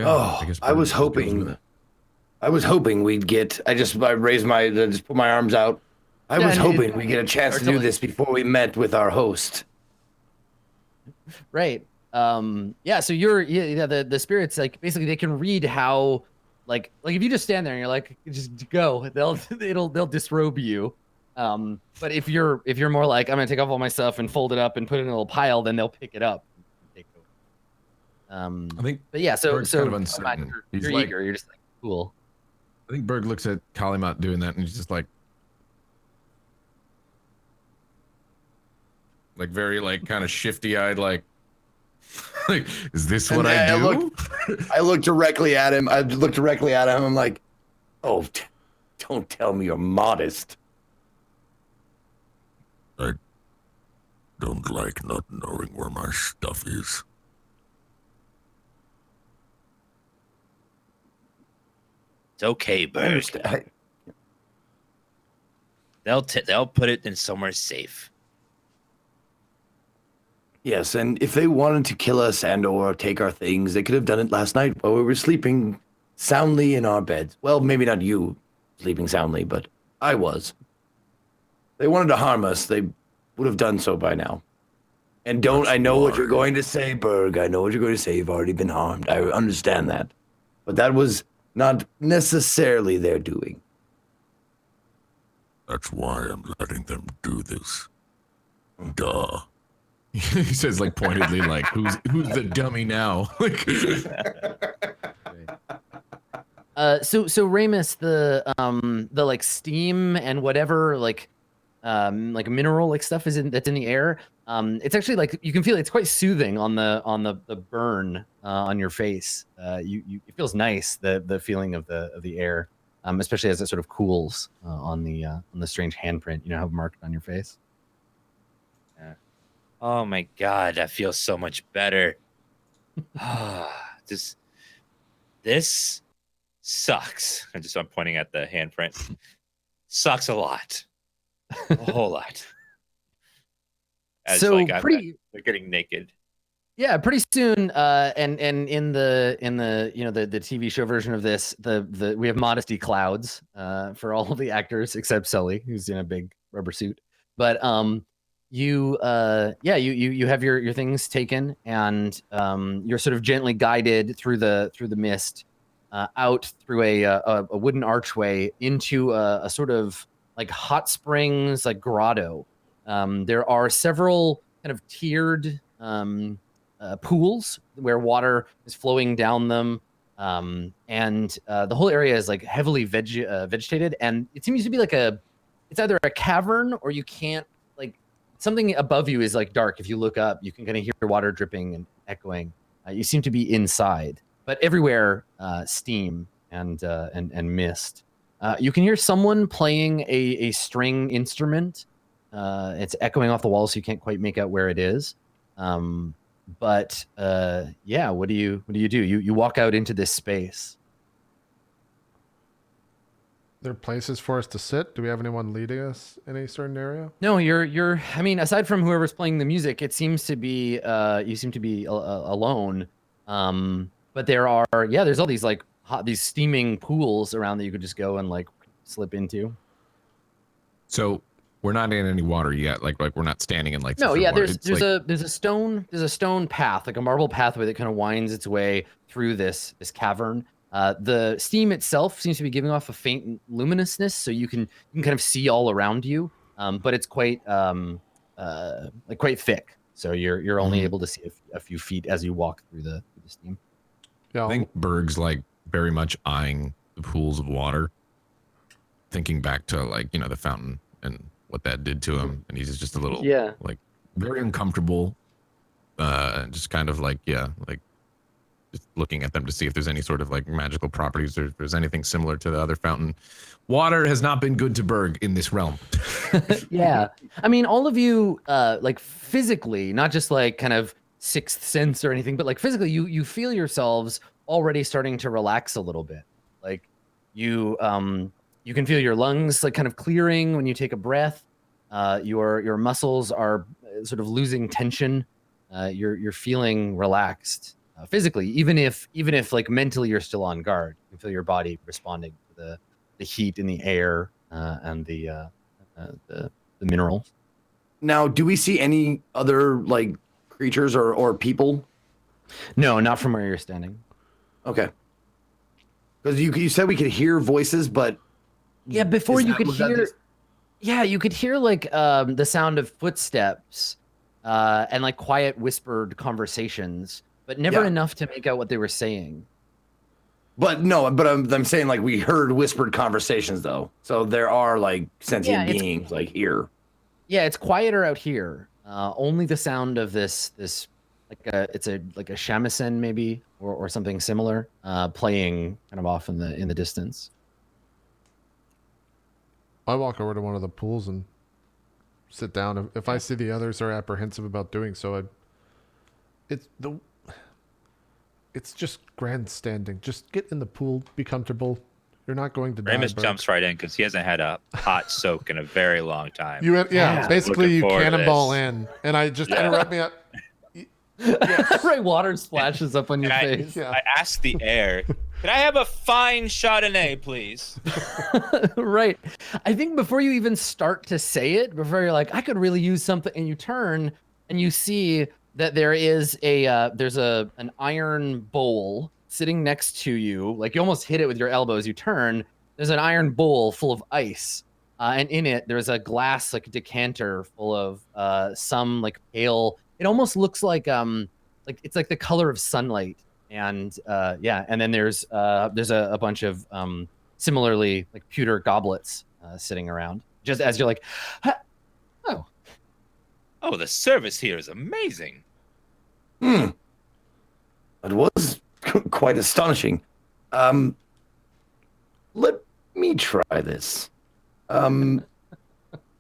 Oh, I guess I was hoping we'd get. I just put my arms out. I was hoping we'd get a chance to do this before we met with our host. Right. Yeah. So the spirits like basically they can read how like if you just stand there and you're like just go, they'll disrobe you. But if you're more like I'm gonna take off all my stuff and fold it up and put it in a little pile, then they'll pick it up. I think, but yeah, so kind of uncertain. You're like, eager. You're just like cool. I think Berg looks at Kalimat doing that, and he's just like very like kind of shifty eyed, like is this what I do? I look directly at him. I'm like, oh, don't tell me you're modest. I don't like not knowing where my stuff is. It's okay, Berg. They'll put it in somewhere safe. Yes, and if they wanted to kill us and or take our things, they could have done it last night while we were sleeping soundly in our beds. Well, maybe not you sleeping soundly, but I was. They wanted to harm us, they would have done so by now. And I know what you're going to say, Berg. I know what you're going to say. You've already been harmed. I understand that. But that was not necessarily their doing. That's why I'm letting them do this. Duh. He says like pointedly, like who's the dummy now? Like so Ramus, the like steam and whatever like mineral like stuff that's in the air. It's actually like you can feel it's quite soothing on the burn on your face. It feels nice, the feeling of the air, especially as it sort of cools on the strange handprint you know have marked on your face. Oh my god, that feels so much better. This sucks. I'm pointing at the handprint. Sucks a lot. A whole lot. So they're getting naked. Yeah, pretty soon. And in the you know the TV show version of this, we have modesty clouds for all of the actors except Sully, who's in a big rubber suit. But you have your things taken, and you're sort of gently guided through the mist out through a wooden archway into a sort of like hot springs, like grotto. There are several kind of tiered pools where water is flowing down them. And the whole area is like heavily vegetated, and it seems to be like it's either a cavern or you can't like something above you is like dark. If you look up, you can kind of hear water dripping and echoing. You seem to be inside, but everywhere steam and mist. You can hear someone playing a string instrument. It's echoing off the wall, so you can't quite make out where it is. But yeah, what do you do? You walk out into this space. There are places for us to sit. Do we have anyone leading us in a certain area? No, you're. I mean, aside from whoever's playing the music, it seems to be you seem to be alone. But there's all these like these steaming pools around that you could just go and like slip into. So we're not in any water yet. Like we're not standing in like. No, yeah. water. There's a stone path, like a marble pathway that kind of winds its way through this cavern. The steam itself seems to be giving off a faint luminousness, so you can kind of see all around you. But it's quite quite thick, so you're only able to see a few feet as you walk through the steam. Yeah, I think Berg's like very much eyeing the pools of water, thinking back to like the fountain and what that did to him, and he's just a little like very uncomfortable, just kind of like just looking at them to see if there's any sort of like magical properties or if there's anything similar to the other fountain. Water has not been good to Berg in this realm. Yeah, I mean, all of you, like physically, not just like kind of sixth sense or anything, but like physically, you feel yourselves already starting to relax a little bit. Like you can feel your lungs like kind of clearing when you take a breath. Your muscles are sort of losing tension. You're feeling relaxed. Physically, even if like mentally you're still on guard, you feel your body responding to the heat in the air and the minerals. Now, do we see any other like creatures or people? No, not from where you're standing. Okay. Because you said we could hear voices, but yeah, before you could hear, you could hear like the sound of footsteps and like quiet whispered conversations. But never enough to make out what they were saying. But I'm saying like we heard whispered conversations though. So there are like sentient beings like here. Yeah, it's quieter out here. Only the sound of this it's a shamisen maybe or something similar playing kind of off in the distance. I walk over to one of the pools and sit down. If I see the others are apprehensive about doing so, it's just grandstanding. Just get in the pool, be comfortable. You're not going to die. Ramus jumps right in because he hasn't had a hot soak in a very long time. Basically you Looking forward to cannonball this. in, and I just interrupt me. Right, water splashes up on your face. I asked the air, "Can I have a fine Chardonnay, please?" Right. I think before you even start to say it, before you're like, I could really use something, and you turn and you see that there is an iron bowl sitting next to you. Like you almost hit it with your elbows. You turn, there's an iron bowl full of ice. And in it, there's a glass like decanter full of some like pale, it almost looks like it's like the color of sunlight. And and then there's a bunch of similarly like pewter goblets sitting around. Just as you're like, Oh, the service here is amazing. It was quite astonishing. Let me try this.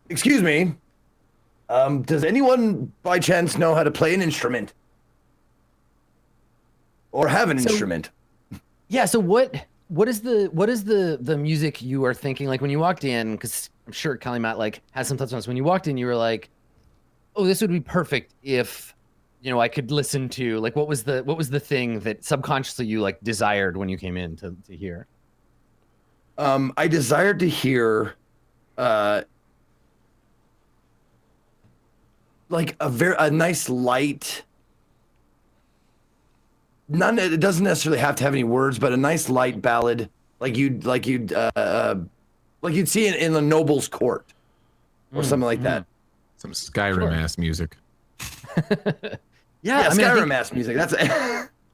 Excuse me. Does anyone by chance know how to play an instrument? Or have an instrument? Yeah, so what is the music you are thinking? Like when you walked in, because I'm sure Kalimat like has some touch on this. When you walked in, you were like, oh, this would be perfect if, I could listen to, like, what was the thing that subconsciously you like desired when you came in to hear? I desired to hear, like a nice light. It doesn't necessarily have to have any words, but a nice light ballad, like you'd see it in the noble's court, or something like that. Some Skyrim ass music. Yeah, I mean, I Skyrim think- mass music. That's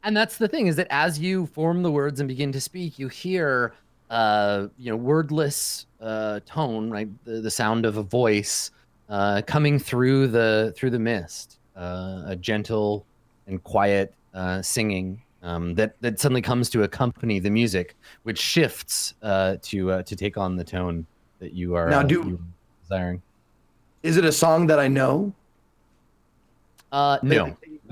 And that's the thing, is that as you form the words and begin to speak, you hear, wordless tone, right? The sound of a voice coming through the mist, a gentle and quiet singing that suddenly comes to accompany the music, which shifts to take on the tone that you are Now, you desiring. Is it a song that I know? No,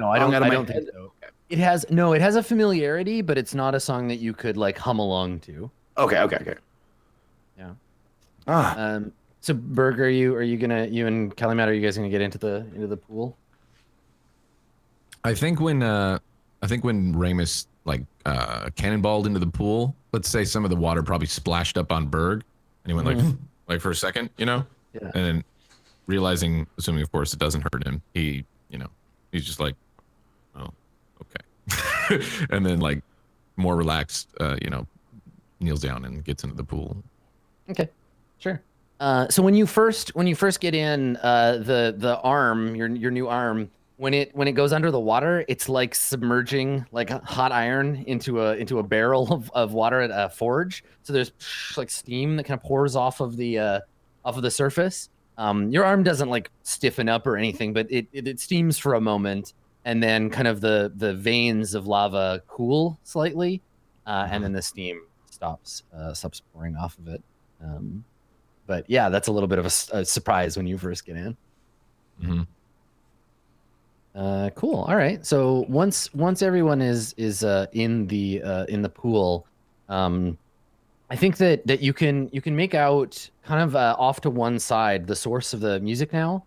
I Song out of my don't think head? so. It has a familiarity, but it's not a song that you could like hum along to. Okay. Yeah. Ah, So Berg, you and Kelly Matt, are you guys gonna get into the pool? I think when Ramus like cannonballed into the pool, let's say some of the water probably splashed up on Berg, and he went like for a second, Yeah. and then realizing, assuming of course it doesn't hurt him, he's just like, oh, okay, and then like more relaxed, kneels down and gets into the pool. Okay, sure. So when you first get in, the arm, your new arm, when it goes under the water, it's like submerging like hot iron into a barrel of water at a forge. So there's like steam that kind of pours off of the surface. Your arm doesn't like stiffen up or anything, but it steams for a moment, and then kind of the veins of lava cool slightly, and then the steam stops pouring off of it. But yeah, that's a little bit of a surprise when you first get in. Mm-hmm. Cool. All right. So once everyone is in the pool, I think that you can make out kind of off to one side the source of the music now.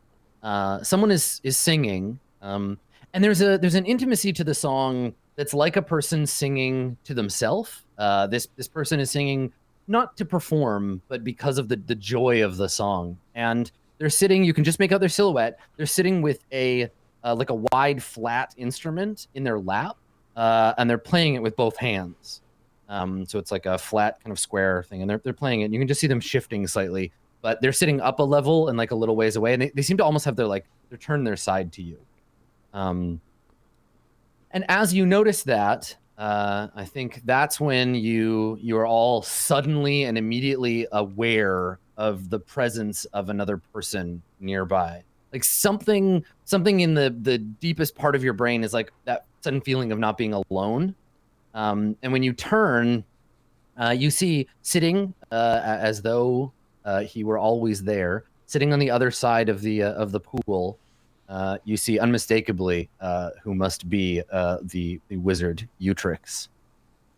Someone is singing, and there's an intimacy to the song that's like a person singing to themselves. This person is singing not to perform, but because of the joy of the song. And they're sitting. You can just make out their silhouette. They're sitting with a like a wide flat instrument in their lap, and they're playing it with both hands. So it's like a flat kind of square thing, and they're playing it. And you can just see them shifting slightly, but they're sitting up a level and like a little ways away, and they seem to almost have they're turned their side to you. And as you notice that, I think that's when you are all suddenly and immediately aware of the presence of another person nearby. Like something in the deepest part of your brain is like that sudden feeling of not being alone. And when you turn, you see sitting as though he were always there, sitting on the other side of the pool. You see unmistakably who must be the wizard Utrix.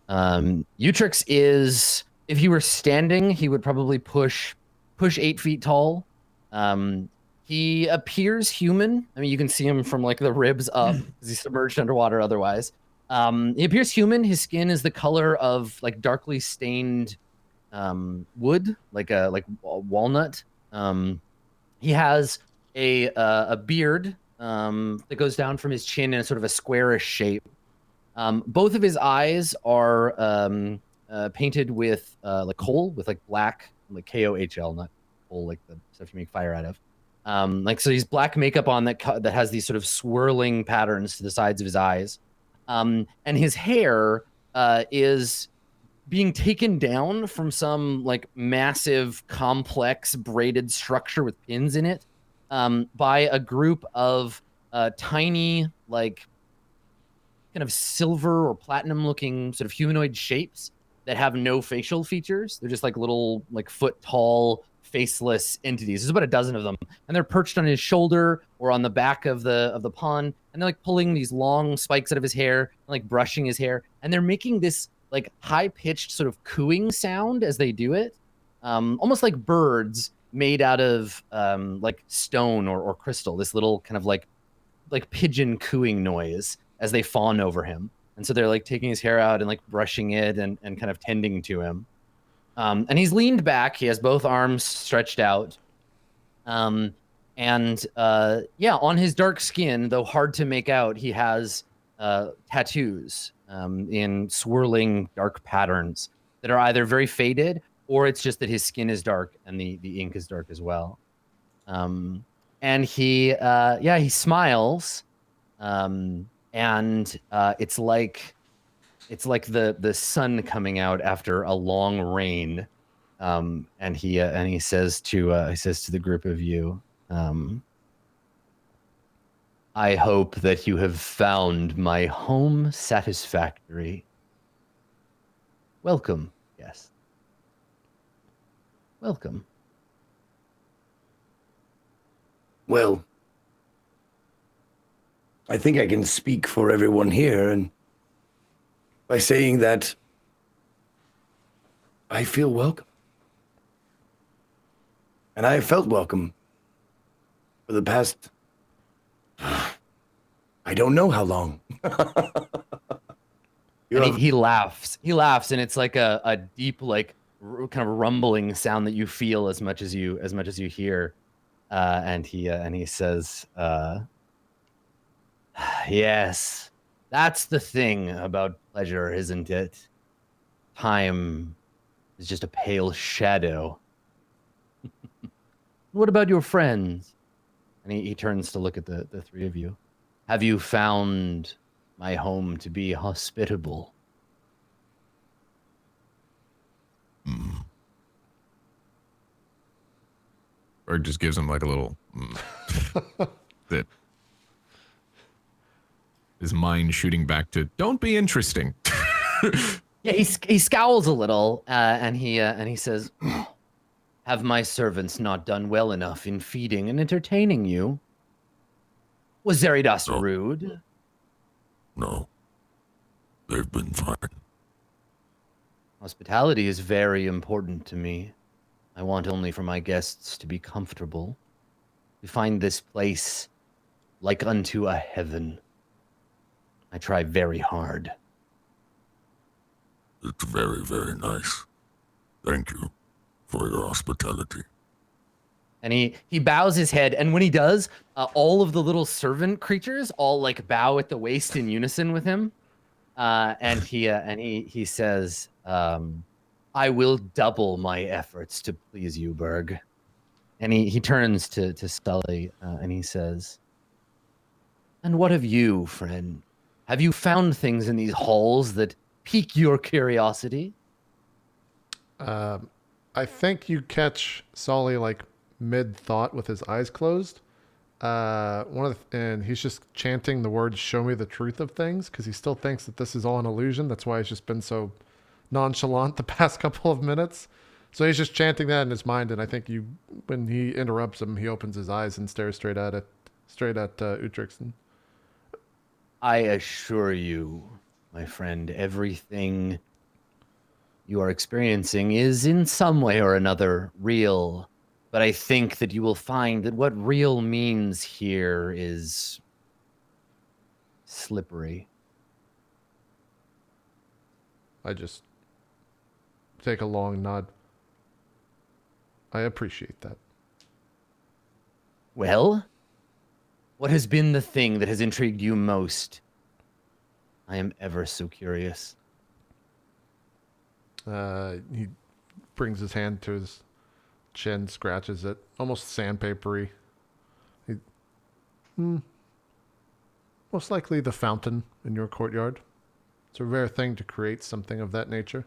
Utrix is, if he were standing, he would probably push 8 feet tall. He appears human. I mean, you can see him from like the ribs up because he's submerged underwater otherwise. He appears human. His skin is the color of like darkly stained wood, like walnut. He has a beard that goes down from his chin in a sort of a squarish shape. Both of his eyes are painted with like coal, with like black, like KOHL, not coal like the stuff you make fire out of. So he's black makeup on that has these sort of swirling patterns to the sides of his eyes. And his hair is being taken down from some like massive, complex braided structure with pins in it by a group of tiny, like kind of silver or platinum looking sort of humanoid shapes that have no facial features. They're just like little like foot tall, faceless entities. There's about a dozen of them, and they're perched on his shoulder or on the back of the pond, and they're like pulling these long spikes out of his hair, and, like brushing his hair, and they're making this like high pitched sort of cooing sound as they do it, almost like birds made out of like stone or crystal. This little kind of like pigeon cooing noise as they fawn over him. And so they're like taking his hair out and like brushing it and kind of tending to him. And he's leaned back. He has both arms stretched out. On his dark skin, though hard to make out, he has tattoos in swirling dark patterns that are either very faded or it's just that his skin is dark and the ink is dark as well. And he smiles. and it's like the sun coming out after a long rain. And he says to the group of you, I hope that you have found my home satisfactory. Welcome, yes. Welcome. Well, I think I can speak for everyone here and by saying that I feel welcome. And I have felt welcome for the past, I don't know how long. And he laughs. He laughs, and it's like a deep, like kind of rumbling sound that you feel as much as you hear. And he says, "Yes, that's the thing about pleasure, isn't it? Time is just a pale shadow." What about your friends? And he turns to look at the three of you. Have you found my home to be hospitable? Or just gives him like a little that his mind shooting back to don't be interesting. Yeah, he scowls a little, and he says, "Have my servants not done well enough in feeding and entertaining you? Was Zeridas No. rude?" No. They've been fine. Hospitality is very important to me. I want only for my guests to be comfortable. We find this place like unto a heaven. I try very hard. It's very, very nice. Thank you for your hospitality. And he bows his head, and when he does, all of the little servant creatures all like bow at the waist in unison with him. And he says, "I will double my efforts to please you, Berg." And he turns to Sully, and he says, "And what of you, friend? Have you found things in these halls that pique your curiosity?" I think you catch Solly like mid thought with his eyes closed. And he's just chanting the words "Show me the truth of things" because he still thinks that this is all an illusion. That's why he's just been so nonchalant the past couple of minutes. So he's just chanting that in his mind, and I think when he interrupts him, he opens his eyes and stares straight at Utrixon. I assure you, my friend, everything you are experiencing is in some way or another real. But I think that you will find that what real means here is slippery. I just take a long nod. I appreciate that. Well, what has been the thing that has intrigued you most? I am ever so curious. He brings his hand to his chin, scratches it, almost sandpapery. Most likely the fountain in your courtyard. It's a rare thing to create something of that nature.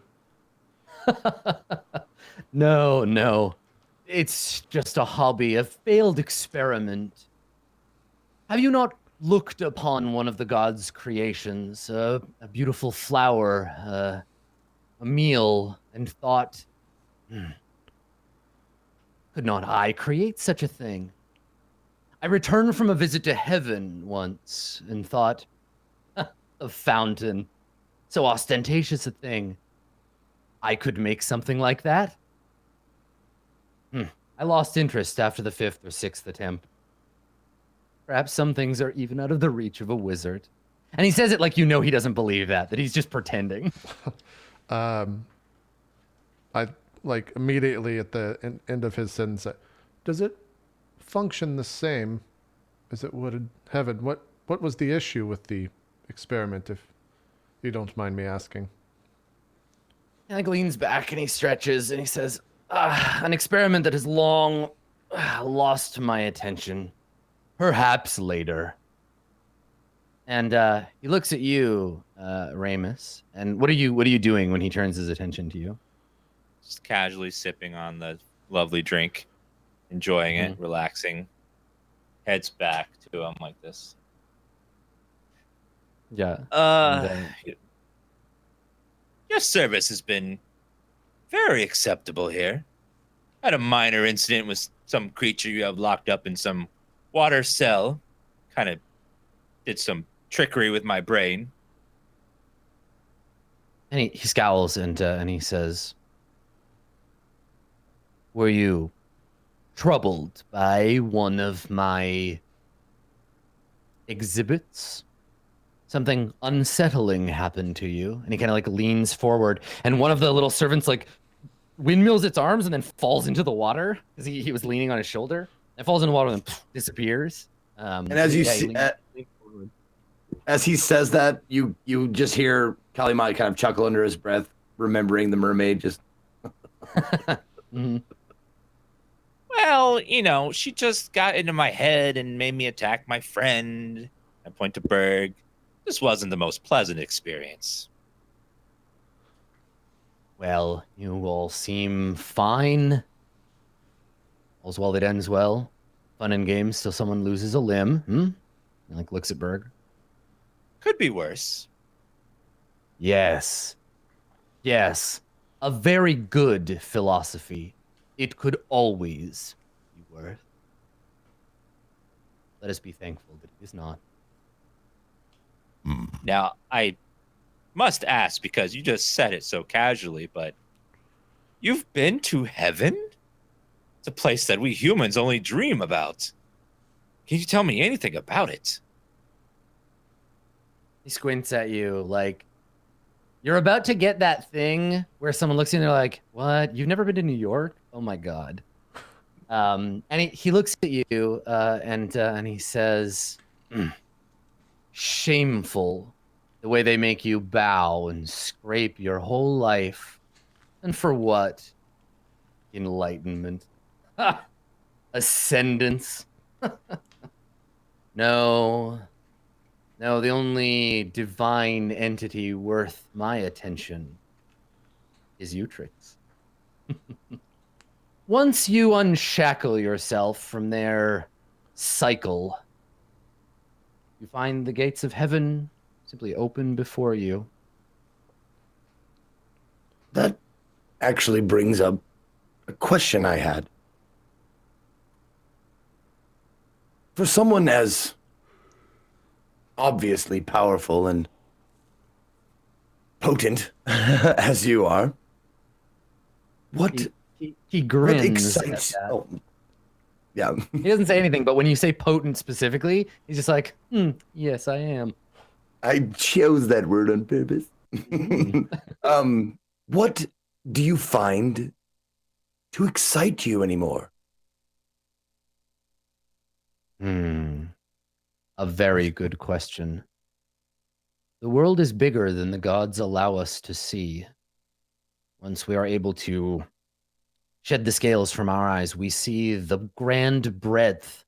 No. It's just a hobby, a failed experiment. Have you not looked upon one of the gods' creations, a beautiful flower, a meal, and thought, could not I create such a thing? I returned from a visit to heaven once and thought, a fountain, so ostentatious a thing. I could make something like that. I lost interest after the 5th or 6th attempt. Perhaps some things are even out of the reach of a wizard. And he says it like you know he doesn't believe that he's just pretending. I like immediately at the end of his sentence. Does it function the same as it would in heaven? What was the issue with the experiment, if you don't mind me asking? He like leans back and he stretches and he says, an experiment that has long lost my attention. Perhaps later. And he looks at you, Ramus. And what are you doing when he turns his attention to you? Just casually sipping on the lovely drink, enjoying it, relaxing. Heads back to him like this. Yeah. Your service has been very acceptable here. Had a minor incident with some creature you have locked up in some water cell. Kind of did some trickery with my brain. And he scowls and he says, "Were you troubled by one of my exhibits? Something unsettling happened to you?" And he kind of like leans forward, and one of the little servants like windmills its arms and then falls into the water because he was leaning on his shoulder. It falls in the water and then disappears. And as you see, as he says that, you just hear Kalimai kind of chuckle under his breath, remembering the mermaid. Just Well, you know, she just got into my head and made me attack my friend. I point to Berg. This wasn't the most pleasant experience. Well, you all seem fine. All's well that ends well. Fun and games till someone loses a limb. And like looks at Berg. Could be worse. Yes. Yes. A very good philosophy. It could always be worse. Let us be thankful that it is not. Now, I must ask, because you just said it so casually, but you've been to heaven? It's a place that we humans only dream about. Can you tell me anything about it? He squints at you like, you're about to get that thing where someone looks in and they're like, what? You've never been to New York? Oh my God. And he looks at you and he says, shameful the way they make you bow and scrape your whole life. And for what? Enlightenment. Ascendance. No, the only divine entity worth my attention is Utrix. Once you unshackle yourself from their cycle, you find the gates of heaven simply open before you. that actually brings up a question I had. For someone as obviously powerful and potent as you are, what He grins. what excites? At that. Oh, yeah. He doesn't say anything, but when you say potent specifically, he's just like, yes, I am. I chose that word on purpose. What do you find to excite you anymore? A very good question. The world is bigger than the gods allow us to see. Once we are able to shed the scales from our eyes, we see the grand breadth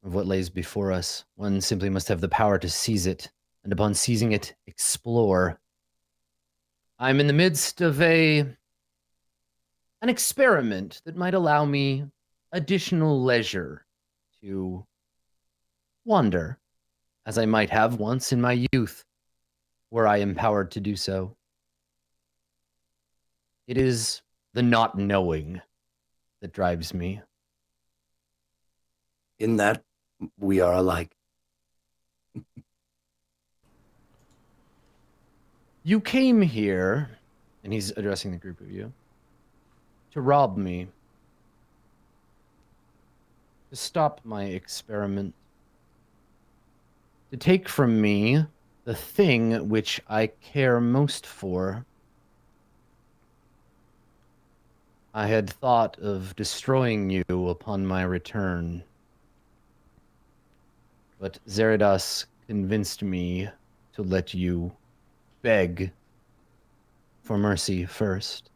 of what lays before us. One simply must have the power to seize it, and upon seizing it, explore. I'm in the midst of an experiment that might allow me additional leisure to wander, as I might have once in my youth, were I empowered to do so. It is the not knowing that drives me. In that we are alike. You came here, and he's addressing the group of you, to rob me, to stop my experiment, to take from me the thing which I care most for. I had thought of destroying you upon my return, but Zeridas convinced me to let you beg for mercy first.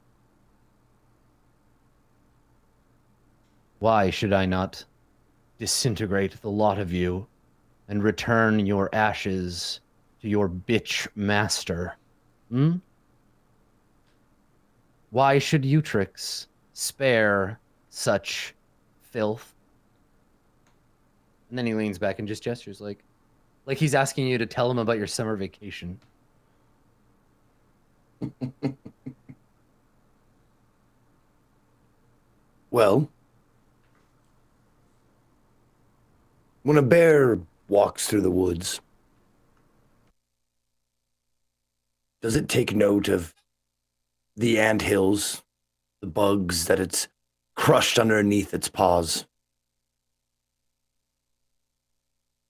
Why should I not disintegrate the lot of you and return your ashes to your bitch master? Hmm? Why should Utrix spare such filth? And then he leans back and just gestures like he's asking you to tell him about your summer vacation. Well, when a bear walks through the woods, does it take note of the anthills, the bugs that it's crushed underneath its paws?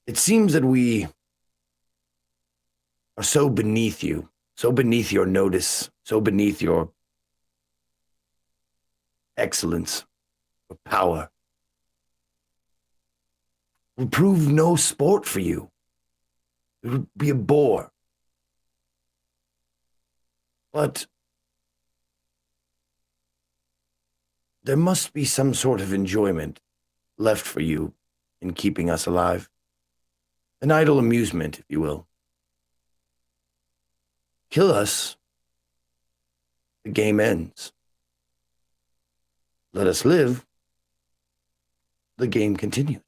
It seems that we are so beneath you, so beneath your notice, so beneath your excellence, your power. It would prove no sport for you. It would be a bore. But there must be some sort of enjoyment left for you in keeping us alive. An idle amusement, if you will. Kill us, the game ends. Let us live, the game continues.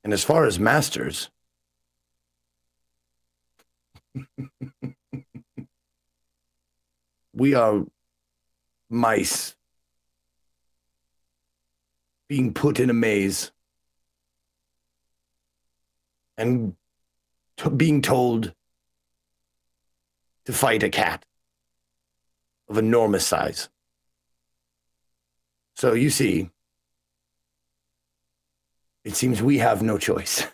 And as far as masters, we are mice being put in a maze and being told to fight a cat of enormous size. So you see, it seems we have no choice.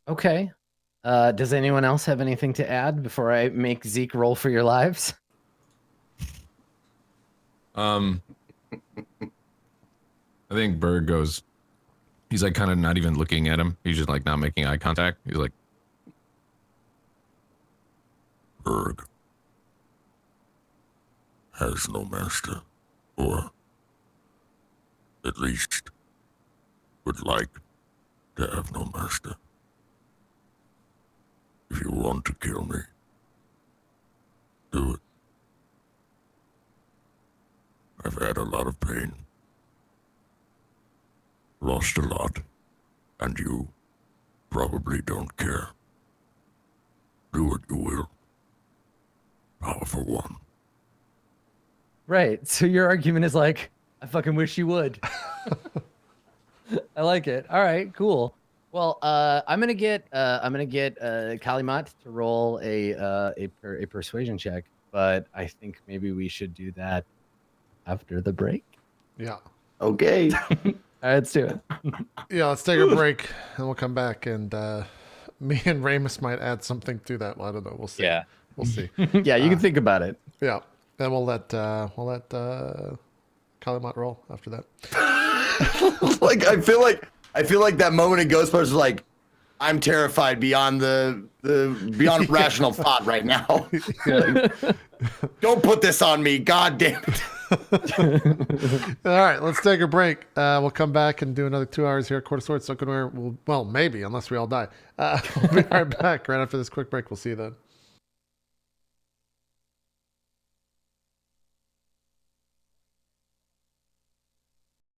Okay. Does anyone else have anything to add before I make Zeke roll for your lives? I think Berg goes. He's like kind of not even looking at him. He's just like not making eye contact. He's like, Berg has no master, or at least would like to have no master. If you want to kill me, do it. I've had a lot of pain, lost a lot, and you probably don't care. Do what you will. Power for one. Right. So your argument is like, I fucking wish you would. I like it. All right, cool. Well, I'm gonna get Kalimat to roll a persuasion check, but I think maybe we should do that after the break. Yeah. Okay. All right, let's do it. Yeah, let's take a break and we'll come back and me and Ramus might add something to that. Well, I don't know. We'll see. Yeah. We'll see. Yeah, you can think about it. Yeah. Then we'll let Kalimat roll after that. Like I feel like that moment in Ghostbusters was like, I'm terrified beyond the beyond rational thought right now. Like, don't put this on me, god damn it. All right, let's take a break. We'll come back and do another 2 hours here at Court of Swords. Well, maybe, unless we all die. We'll be right back right after this quick break. We'll see you then.